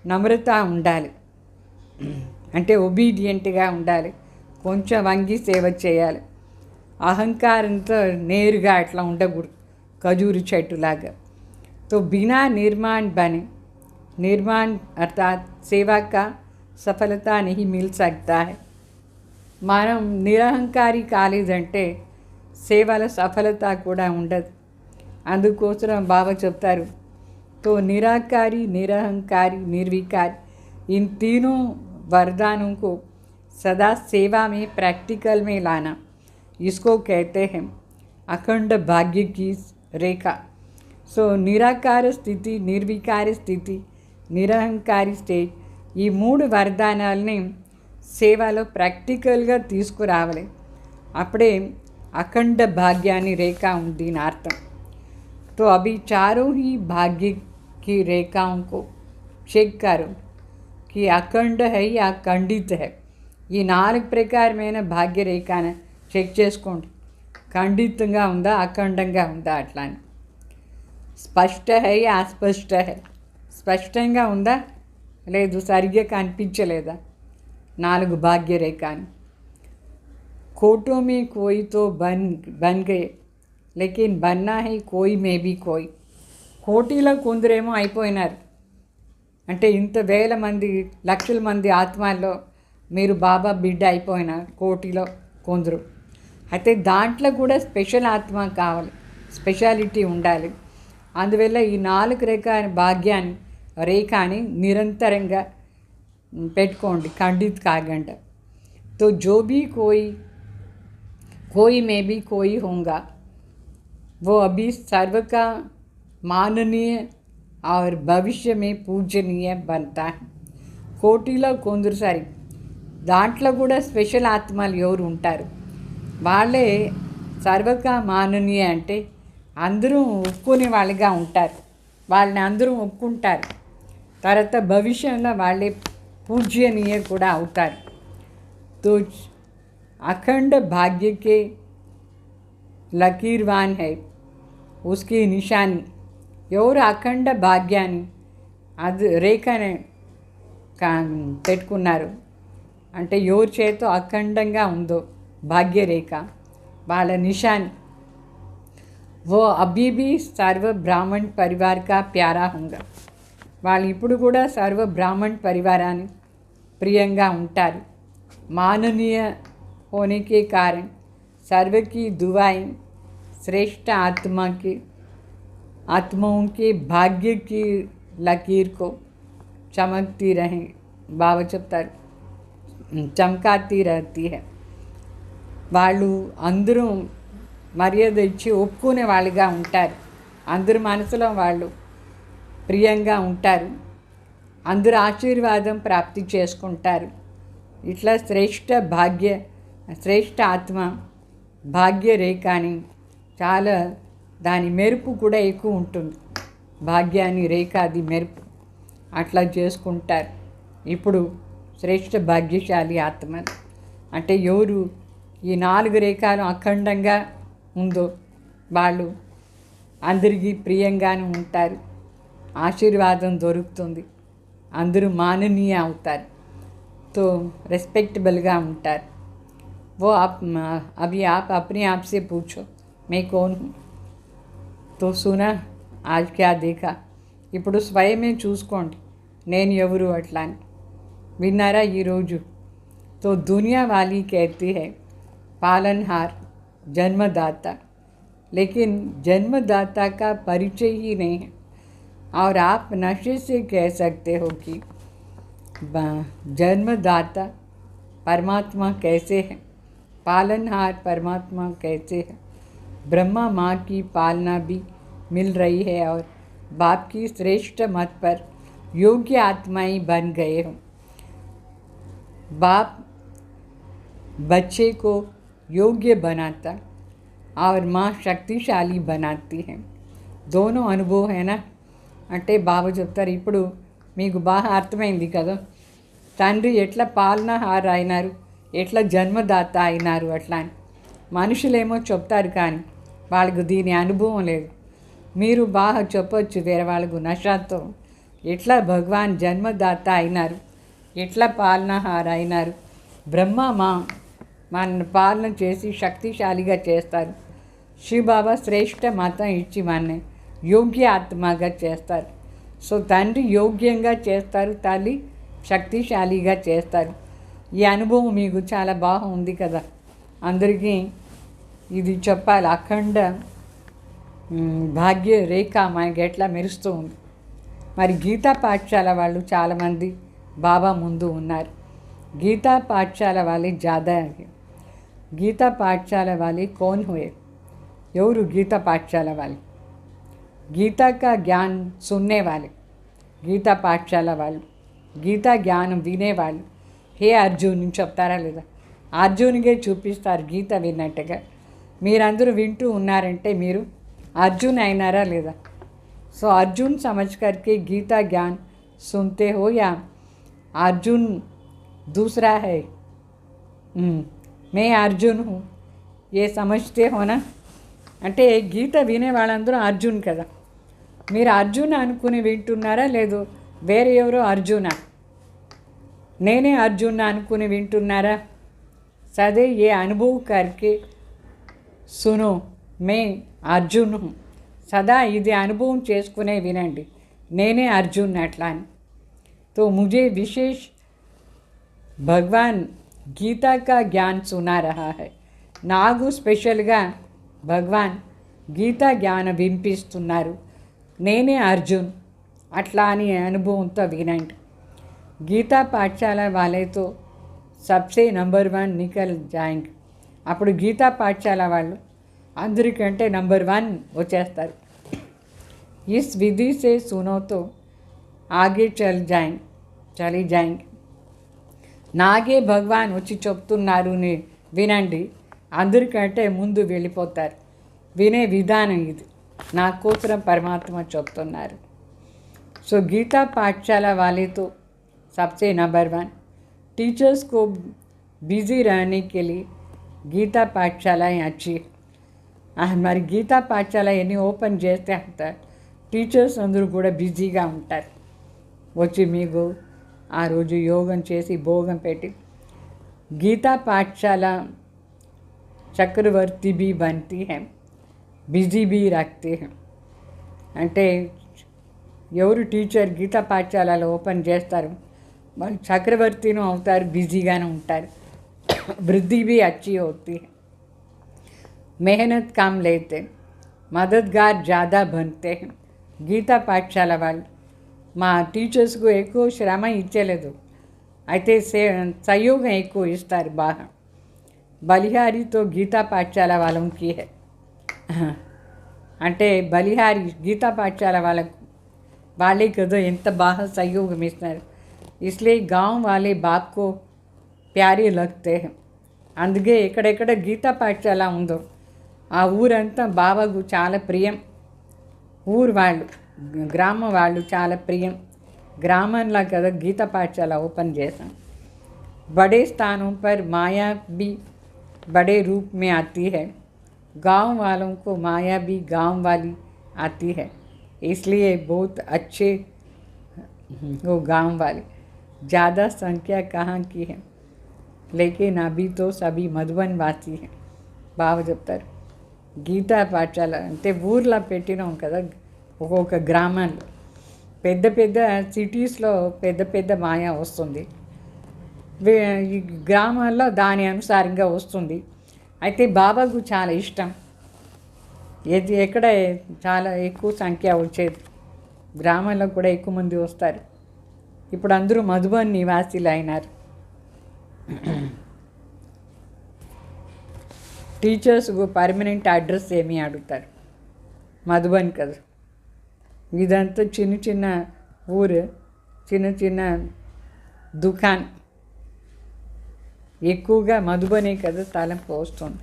నమ్రత ఉండాలి, అంటే ఒబీడియంట్గా ఉండాలి, కొంచెం వంగి సేవ చేయాలి. అహంకారంతో నేరుగా అట్లా ఉండకూడదు, ఖజూరు చెట్టులాగా. तो बिना निर्माण बने, निर्माण अर्थात सेवा का सफलता नहीं मिल सकता है. మనం నిరహంకారి కాలేదంటే సేవల సఫలత కూడా ఉండదు. అందుకోసం బాబా చెప్తారు, तो निराकारी, निरहंकारी, निर्विकारी इन तीनों वरदानों को सदा सेवा में प्रैक्टिकल में लाना, इसको कहते हैं अखंड भाग्य की रेखा. సో నిరాకార స్థితి, నిర్వికార స్థితి, నిరహంకారి స్టేజ్, ఈ మూడు వరదానాలని సేవలో ప్రాక్టికల్గా తీసుకురావాలి. అప్పుడే అఖండ భాగ్యాన్ని రేఖ ఉంది అని అర్థం. तो अभी चारों ही भाग्य की रेखाओं को चेक करो कि अखंड है या खंडित है. ఈ 4 ప్రకారమైన భాగ్య రేఖను చెక్ చేసుకోండి, ఖండితంగా ఉందా, అఖండంగా ఉందా అట్లా అని. స్పష్ట హై అస్పష్ట హై, స్పష్టంగా ఉందా, లేదు సరిగ్గా కనిపించలేదా, 4 భాగ్య రేఖని. కోటో మే కోయి తో బన్ గయే లేకిన్ బన్నా హై కోయి మే బీ కోయి. కోటిలో కొందరేమో అయిపోయినారు, అంటే ఇంత వేల మంది, లక్షల మంది ఆత్మల్లో మీరు బాబా బిడ్డ అయిపోయినారు, కోటిలో కొందరు. అయితే దాంట్లో కూడా స్పెషల్ ఆత్మ కావాలి, స్పెషాలిటీ ఉండాలి. అందువల్ల ఈ 4 భాగ్యాన్ని రేఖని నిరంతరంగా పెట్టుకోండి, ఖండిత్ కాగంట. तो जो भी कोई में भी कोई होगा वो अभी सर्व का माननीय और भविष्य में पूजनीय बनता है. కోటిలో కొందరు సరి, దాంట్లో కూడా స్పెషల్ ఆత్మలు ఎవరు ఉంటారు, వాళ్ళే సర్వక మాననీయ, అంటే అందరూ ఒప్పుకునే వాళ్ళుగా ఉంటారు, వాళ్ళని అందరూ ఒప్పుకుంటారు. తర్వాత భవిష్యంలో వాళ్ళే పూజ్యనీయ కూడా అవుతారు. तो अखंड भाग्य के लकीरवान है उसकी निशानी. ఎవరు అఖండ భాగ్యాన్ని అది రేఖని పెట్టుకున్నారు అంటే ఎవరి చేతో అఖండంగా ఉందో భాగ్యరేఖ వాళ్ళ నిశాని. वो अभी भी सर्व ब्राह्मण परिवार का प्यारा होगा. వాళ్ళు ఇప్పుడు కూడా సర్వ బ్రాహ్మణ్ పరివారాన్ని ప్రియంగా ఉంటారు. माननीय होने के कारण सर्व की दुआएं श्रेष्ठ आत्माओं के भाग्य की लकीर को चमकती रहें. बाबा చెప్తారు చమకాती रहती है. వాళ్ళు అందరూ మర్యాద ఇచ్చి ఒప్పుకునే వాళ్ళుగా ఉంటారు. అందరి మనసులో వాళ్ళు ప్రియంగా ఉంటారు. అందరూ ఆశీర్వాదం ప్రాప్తి చేసుకుంటారు. ఇట్లా శ్రేష్ఠ ఆత్మ భాగ్య రేఖ అని చాలా దాని మెరుపు కూడా ఎక్కువ ఉంటుంది. భాగ్యాన్ని రేఖ అది మెరుపు అట్లా చేసుకుంటారు. ఇప్పుడు శ్రేష్ఠ భాగ్యశాలి ఆత్మ అంటే ఎవరు ఈ 4 రేఖలు అఖండంగా ఉందో వాళ్ళు అందరికీ ప్రియంగానే ఉంటారు. ఆశీర్వాదం దొరుకుతుంది. అందరూ మాననీయ అవుతారు. तो रेस्पेक्टेबलగా ఉంటారు. वो अभी आप अपने आप से पूछो मैं कौन हूँ. तो सुना आज क्या देखा. ఇప్పుడు స్వయమే చూసుకోండి నేను ఎవరు అట్లా అని. విన్నారా ఈరోజు. तो दुनिया वाली कहती है पालनहार जन्मदाता, लेकिन जन्मदाता का परिचय ही नहीं है. और आप नशे से कह सकते हो कि जन्मदाता परमात्मा कैसे है, पालनहार परमात्मा कैसे है. ब्रह्मा माँ की पालना भी मिल रही है और बाप की श्रेष्ठ मत पर योग्य आत्माएं बन गए हों. बाप बच्चे को योग्य बनाता और माँ शक्तिशाली बनाती है. दोनों अनुभव है ना. అంటే బాబా చెప్తారు ఇప్పుడు మీకు బాగా అర్థమైంది కదా తండ్రి ఎట్లా పాలనహార అయినారు, ఎట్లా జన్మదాత అయినారు అట్లా అని. మనుషులేమో చెప్తారు కానీ వాళ్ళకు దీని అనుభవం లేదు. మీరు బాగా చెప్పొచ్చు వేరే వాళ్ళకు నషాతో ఎట్లా భగవాన్ జన్మదాత అయినారు, ఎట్లా పాలనహార అయినారు. బ్రహ్మ మన పాలన చేసి శక్తిశాలిగా చేస్తారు. శివబాబా శ్రేష్ఠ మతం ఇచ్చి మన యోగ్య ఆత్మగా చేస్తారు. సో తండ్రి యోగ్యంగా చేస్తారు, తల్లి శక్తిశాలిగా చేస్తారు. ఈ అనుభవం మీకు చాలా బాగుంది కదా. అందరికీ ఇది చెప్పాలి. అఖండ భాగ్య రేఖ మనకి ఎట్లా మెరుస్తూ ఉంది. మరి గీతా పాఠశాల వాళ్ళు చాలామంది బాబా ముందు ఉన్నారు. గీతా పాఠశాల వాళ్ళే జాదా. గీతా పాఠశాల వాళ్ళే కౌన్ హుయే. ఎవరు గీతా పాఠశాల వాళ్ళు? गीता का ज्ञान सुनने वाले गीता पाठशाला వాళ్ళు, గీతా జ్ఞానం వినేవాళ్ళు. హే అర్జున్ చెప్తారా లేదా? అర్జున్కే చూపిస్తారు గీత విన్నట్టుగా. మీరందరూ వింటూ ఉన్నారంటే మీరు అర్జున్ అయినారా లేదా? సో अर्जुन समझ करके गीता ज्ञान सुनते हो या अर्जुन दूसरा है, मैं अर्जुन हूँ ये समझते हो ना. అంటే గీత వినే వాళ్ళందరూ అర్జున్ కదా. మీరు అర్జున్ అనుకుని వింటున్నారా లేదు వేరే ఎవరో అర్జునా? నేనే అర్జున్ అనుకుని వింటున్నారా? సదే ఏ అనుభవ్ కర్కే సునో మే అర్జున్ హూ. సదా ఇది అనుభవం చేసుకునే వినండి నేనే అర్జున్ అట్లా అని. तो मुझे विशेष भगवान गीता का ज्ञान सुना रहा है. నాకు స్పెషల్గా భగవాన్ గీతా జ్ఞానం వినిపిస్తున్నారు. నేనే అర్జున్ అట్లా అని అనుభవంతో వినండి. గీతా పాఠశాల వాళ్ళతో సబ్సే నంబర్ 1 నికల్ జాయింగ్. అప్పుడు గీతా పాఠశాల వాళ్ళు అందరికంటే నంబర్ 1 వచ్చేస్తారు. इस विधि से सुनो तो आगे चली जाएंगे. నాగే భగవాన్ వచ్చి చెప్తున్నారు వినండి, అందరికంటే ముందు వెళ్ళిపోతారు. వినే విధానం ఇది. నా కోసం పరమాత్మ చెప్తున్నారు. సో గీతా పాఠశాల వాళ్ళతో सबसे नंबर 1। टीचर्स को बिजी रहने के लिए గీతా పాఠశాలయే अच्छी మరి గీతా పాఠశాల ఎన్ని ఓపెన్ చేస్తే అంత టీచర్స్ అందరూ కూడా బిజీగా ఉంటారు. వచ్చి మీకు ఆ రోజు యోగం చేసి భోగం పెట్టి గీతా పాఠశాల చక్రవర్తి भी बनती है, బిజీ भी रखते हैं. అంటే ఎవరు టీచర్ గీతా పాఠశాలలో ఓపెన్ చేస్తారు వాళ్ళు చక్రవర్తిను అవుతారు, బిజీగానే ఉంటారు. वृद्धि भी अच्छी होती है. मेहनत काम लेते, मददगार ज़्यादा बनते हैं. గీతా పాఠశాల వాళ్ళు మా టీచర్స్కు ఎక్కువ శ్రమ ఇచ్చలేదు, అయితే సహయోగం ఎక్కువ ఇస్తారు బాగా. బలిహారీతో గీతా పాఠశాల వాళ్ళకి అంటే బలిహారీ గీతా పాఠశాల వాళ్ళే కదా ఎంత బాగా సహయోగం ఇస్తున్నారు. इसलिए गांव वाले बाप को ప్యారీ లగ్తే. అందుకే ఎక్కడెక్కడ గీతా పాఠశాల ఉందో ఆ ఊరంతా బాబాకు చాలా ప్రియం. ఊరు వాళ్ళు గ్రామం వాళ్ళు చాలా ప్రియం. గ్రామంలో కదా గీతా పాఠశాల ఓపెన్ చేశాం. बड़े स्थानों पर माया भी बड़े रूप में आती है. गांव वालों को माया भी गांव वाली आती है, इसलिए बहुत अच्छे वो गांव वाले. ज़्यादा संख्या कहाँ की है, लेकिन अभी तो सभी मधुबन वासी हैं. బాగా చెప్తారు. గీతా పాఠశాల అంటే ఊర్లో పెట్టినాం కదా, ఒక్కొక్క గ్రామంలో. పెద్ద పెద్ద సిటీస్లో పెద్ద పెద్ద మాయా వస్తుంది, ఈ గ్రామాల్లో దాని అనుసారంగా వస్తుంది. అయితే బాబాకు చాలా ఇష్టం ఏది ఎక్కడ చాలా ఎక్కువ సంఖ్య వచ్చేది, గ్రామాల్లో కూడా ఎక్కువ మంది వస్తారు. ఇప్పుడు అందరూ మధుబన్ నివాసీలు అయినారు. టీచర్స్కు పర్మనెంట్ అడ్రస్ ఏమీ అడుగుతారు, మధుబన్ కదా. ఇదంతా చిన్న చిన్న ఊరు, చిన్న చిన్న దుకాన్, ఎక్కువగా మధుబనే కదా తలంపు వస్తుంది.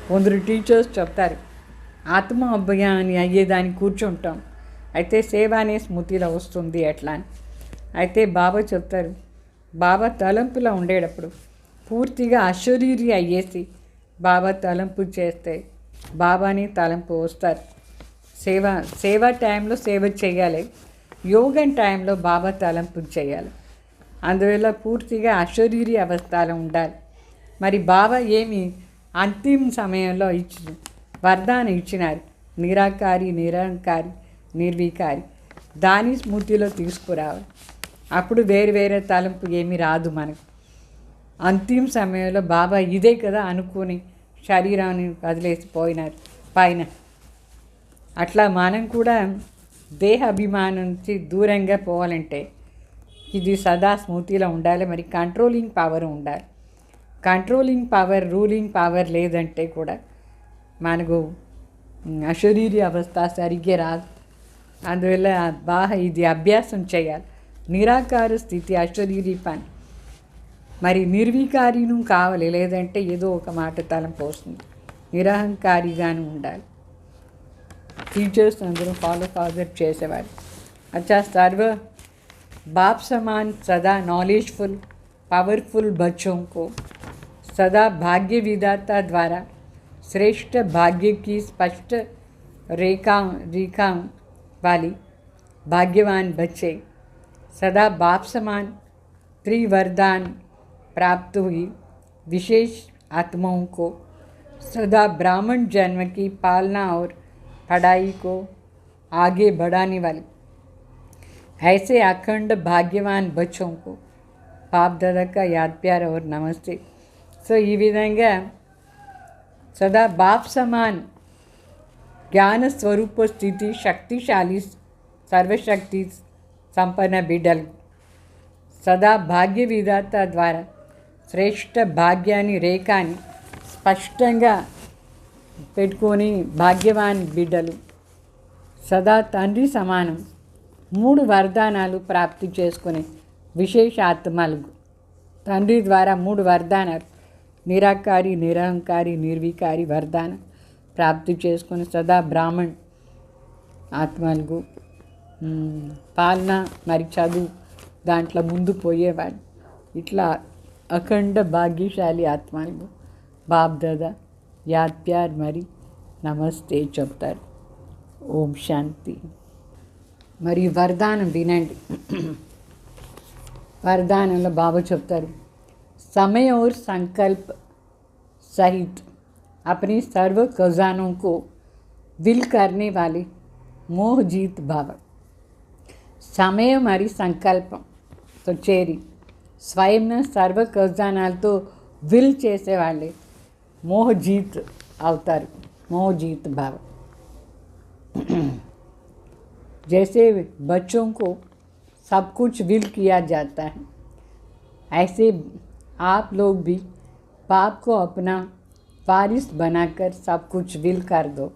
కొందరు టీచర్స్ చెప్తారు ఆత్మ అభయాన్ని అయ్యేదాన్ని కూర్చుంటాం, అయితే సేవ అనే స్మృతిలో వస్తుంది ఎట్లా అని. అయితే బాబా చెప్తారు, బాబా తలంపులో ఉండేటప్పుడు పూర్తిగా అశరీరి అయ్యేసి బాబా తలంపు చేస్తే బాబాని తలంపు వస్తారు. సేవ టైంలో సేవ చేయాలి, యోగం టైంలో బాబా తలంపు చేయాలి. అందువల్ల పూర్తిగా అశరీరి అవస్థలో ఉండాలి. మరి బాబా ఏమి అంతిమ సమయంలో వరదానం ఇచ్చినారు, నిరాకారి, నిరంకారి, నిర్వికారి. దాని స్మృతిలో తీసుకురావాలి. అప్పుడు వేరు వేరే తలంపు ఏమీ రాదు మనకు. అంతిమ సమయంలో బాబా ఇదే కదా అనుకుని శరీరాన్ని వదిలేసి పోయినారు పైన. అట్లా మనం కూడా దేహ అభిమానం నుంచి దూరంగా పోవాలంటే ఇది సదా స్మృతిలో ఉండాలి. మరి కంట్రోలింగ్ పవర్ ఉండాలి. కంట్రోలింగ్ పవర్, రూలింగ్ పవర్ లేదంటే కూడా మనకు అశరీరి అవస్థ సరిగ్గా రాదు. అందువల్ల బాగా ఇది అభ్యాసం చేయాలి. నిరాకార స్థితి అశరీరి పని. మరి నిర్వికారిను కావాలి, లేదంటే ఏదో ఒక మాట తలంపు వస్తుంది. నిరహంకారిగాను ఉండాలి. టీచర్స్ అందరూ ఫాదర్ చేసేవారు. అచ్చా సర్వ बाप समान सदा नॉलेजफुल पावरफुल बच्चों को सदा भाग्य विधाता द्वारा श्रेष्ठ भाग्य की स्पष्ट रेखा वाली भाग्यवान बच्चे सदा बाप समान त्रिवरदान प्राप्त हुई विशेष आत्माओं को सदा ब्राह्मण जन्म की पालना और पढ़ाई को आगे बढ़ाने वाली ऐसे अखंड भाग्यवान बच्चों को बाप दादा का याद प्यार और नमस्ते. సో ఈ విధంగా సదా బాప్ సమాన్ జ్ఞాన స్వరూప స్థితి శక్తిశాలి సర్వశక్తి సంపన్న బిడ్డలు సదా భాగ్య విధాత ద్వారా శ్రేష్ఠ భాగ్యాన్ని రేఖాని స్పష్టంగా పెట్టుకొని భాగ్యవాన్ బిడ్డలు సదా తండ్రి సమానం 3 వరదానాలు ప్రాప్తి చేసుకునే విశేష ఆత్మలు. తండ్రి ద్వారా 3 వరదానాలు, నిరాకారి, నిరహంకారి, నిర్వికారి వరదానం. ప్రాప్తి చేసుకొని సదా బ్రాహ్మణ్ ఆత్మలకు పాలన మరి చదువు దాంట్లో ముందు పోయేవాడు. ఇట్లా అఖండ భాగ్యశాలి ఆత్మలకు బాప్ దాదా యాద్ ప్యార్ మరి నమస్తే చెప్తారు. ఓం శాంతి. మరి వరదానం వినండి. वरदान बाबा చెప్తారు, समय और संकल्प सहित अपने सर्व खजानों को विल करने वाले मोह जीत भाव. समय మరి సంకల్పంతో చేరి స్వయం సర్వ ఖజానాలతో విల్ చేసేవాళ్ళే మోహజీత్ అవుతారు. మోహజీత్ భావ. जैसे बच्चों को सब कुछ विल किया जाता है, ऐसे आप लोग भी बाप को अपना वारिस बनाकर सब कुछ विल कर दो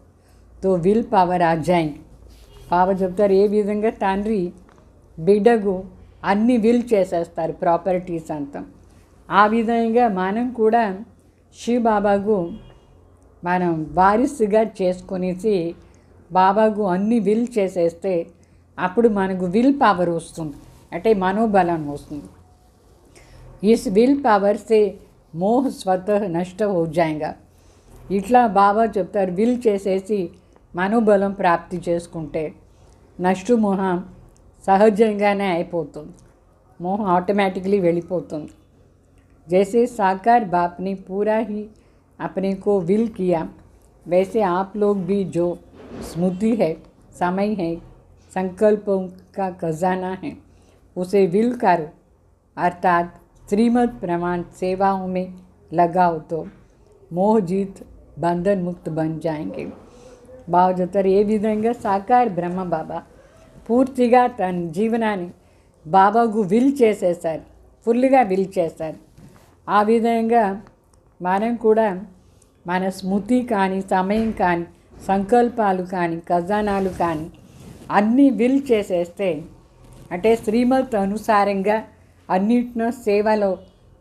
तो विल पावर आ जाएंगे. బాబా చెప్తారు, ఏ విధంగా తండ్రి బిడ్డకు అన్ని విల్ చేసేస్తారు ప్రాపర్టీస్ అంతా, ఆ విధంగా మనం కూడా శివ బాబాకు మనం వారిసుగా చేసుకునేసి బాబాకు అన్ని విల్ చేసేస్తే అప్పుడు మనకు విల్ పవర్ వస్తుంది, అంటే మనోబలం వస్తుంది. इस विल पावर से मोह स्वतः नष्ट हो जाएगा. ఇట్లా బాబా చెప్తారు, విల్ చేసేసి మనోబలం ప్రాప్తి చేసుకుంటే నష్టు మోహం సహజంగానే అయిపోతుంది, మోహం ఆటోమేటికలీ వెళ్ళిపోతుంది. जैसे साकार बाप ने पूरा ही अपने को विल किया, वैसे आप लोग भी जो स्मृति है, समय है, संकल्पों का खजाना है, उसे विल करो, अर्थात श्रीमद प्रमाण सेवाओं में लगाओ तो मोह जीत బంధన్ ముక్త బన్ జాయింగే. బాబా చెప్తారు, ఏ విధంగా సాకార్ బ్రహ్మ బాబా పూర్తిగా తన జీవనాన్ని బాబాకు విల్ చేసేసారు, ఫుల్గా విల్ చేస్తారు. ఆ విధంగా మనం కూడా మన స్మృతి కానీ, సమయం కానీ, సంకల్పాలు కానీ, ఖజానాలు కానీ అన్నీ విల్ చేసేస్తే, అంటే శ్రీమత్ అనుసారంగా అన్నిటినో సేవలో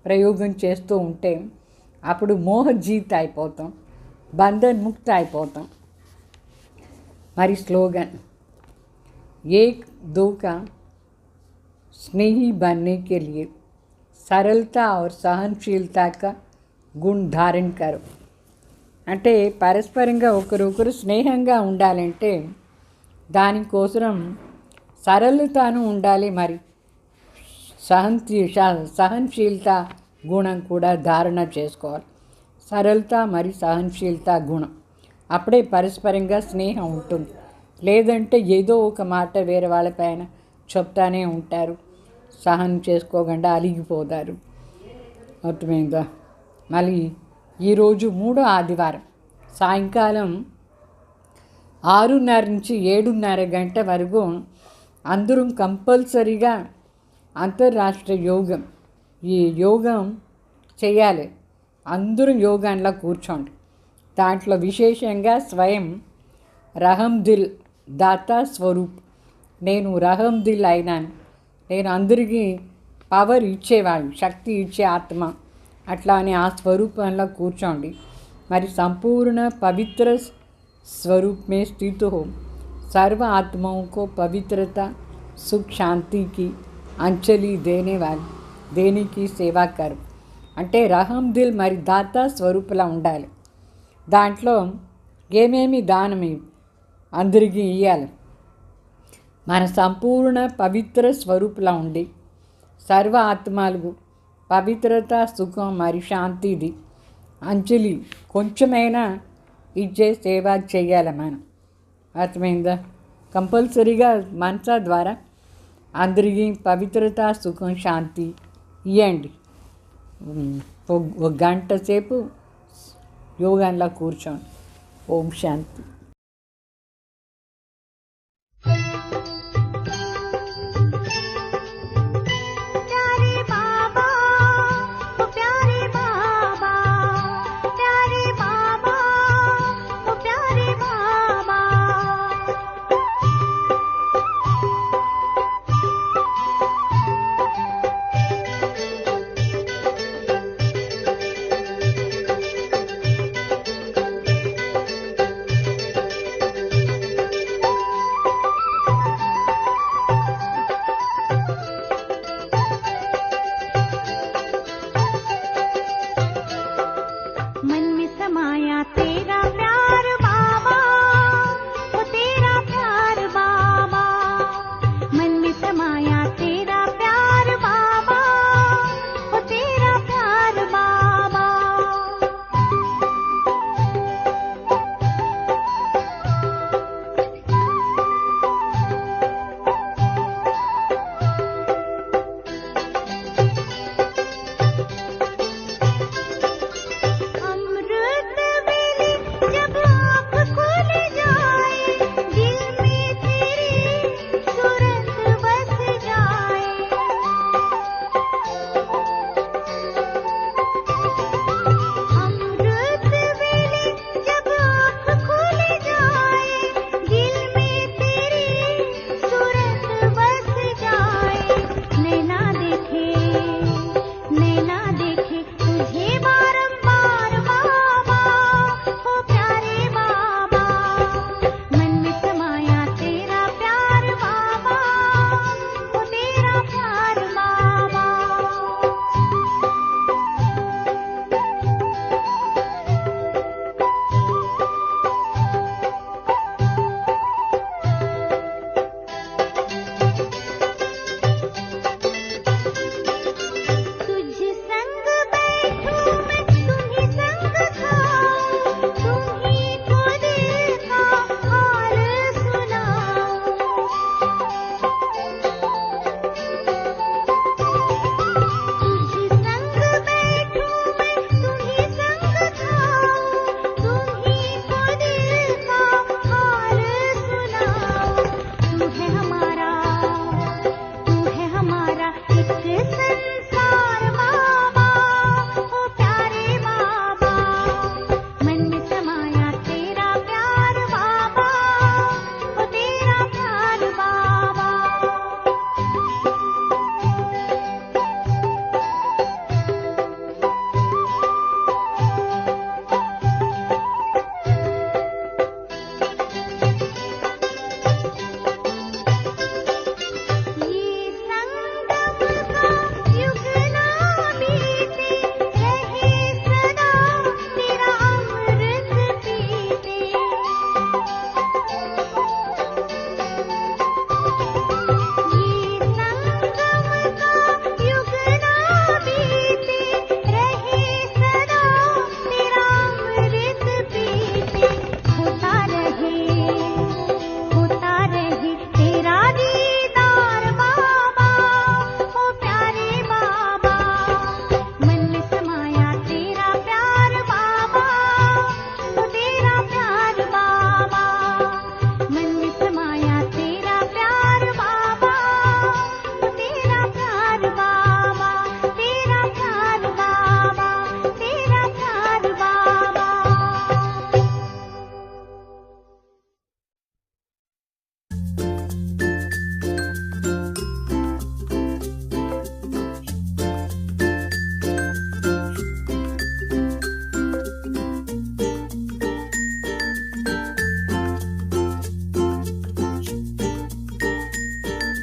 ప్రయోగం చేస్తూ ఉంటే అప్పుడు మోహజీత్ అయిపోతాం, బంధన్ ముక్త అయిపోతాం. మరి స్లోగన్, एक दो का स्नेही बनने के लिए सरलता और सहनशीलता का गुण धारण करो. అంటే పరస్పరంగా ఒకరొకరు స్నేహంగా ఉండాలంటే దానికోసం సరళతను ఉండాలి, మరి సహనశీలత గుణం కూడా ధారణ చేసుకోవాలి. సరళత మరి సహనశీలత గుణం, అప్పుడే పరస్పరంగా స్నేహం ఉంటుంది. లేదంటే ఏదో ఒక మాట వేరే వాళ్ళపైన చెప్తానే ఉంటారు, సహనం చేసుకోకుండా అలిగిపోతారు. అర్థమైందా? మళ్ళీ ఈరోజు 3వ ఆదివారం సాయంకాలం 6:30 నుంచి 7:30 గంట వరకు అందరం కంపల్సరీగా అంతర్రాష్ట్రీయ యోగం, ఈ యోగం చేయాలి. అందరూ యోగాన్లో కూర్చోండి. దాంట్లో విశేషంగా స్వయం రహం దిల్ దాతా స్వరూప్, నేను రహం దిల్ అయినాను, నేను అందరికీ పవర్ ఇచ్చేవాళ్ళు, శక్తి ఇచ్చే ఆత్మ, అట్లా అని ఆ స్వరూపంలో కూర్చోండి. మరి సంపూर्ण పవిత్ర स्वरूप में स्थित हो, सर्व आत्माओं को पवित्रता, सुख, शांति की अंजलि देने की సేవా కరు. అంటే రహం దిల్ మరి దాతా స్వరూపులా ఉండాలి. దాంట్లో ఏమేమి దానం అందరికీ ఇవ్వాలి. మన సంపూర్ణ పవిత్ర స్వరూపులా ఉండి సర్వ ఆత్మలకు పవిత్రత, సుఖం మరి శాంతిది అంజలి కొంచెమైనా ఇచ్చే సేవ చేయాలి మనం. అర్థమైందా? కంపల్సరీగా మనస ద్వారా అందరికీ పవిత్రత, సుఖం, శాంతి ఇవ్వండి. ఒక గంట సేపు యోగాలో కూర్చోండి. ఓం శాంతి.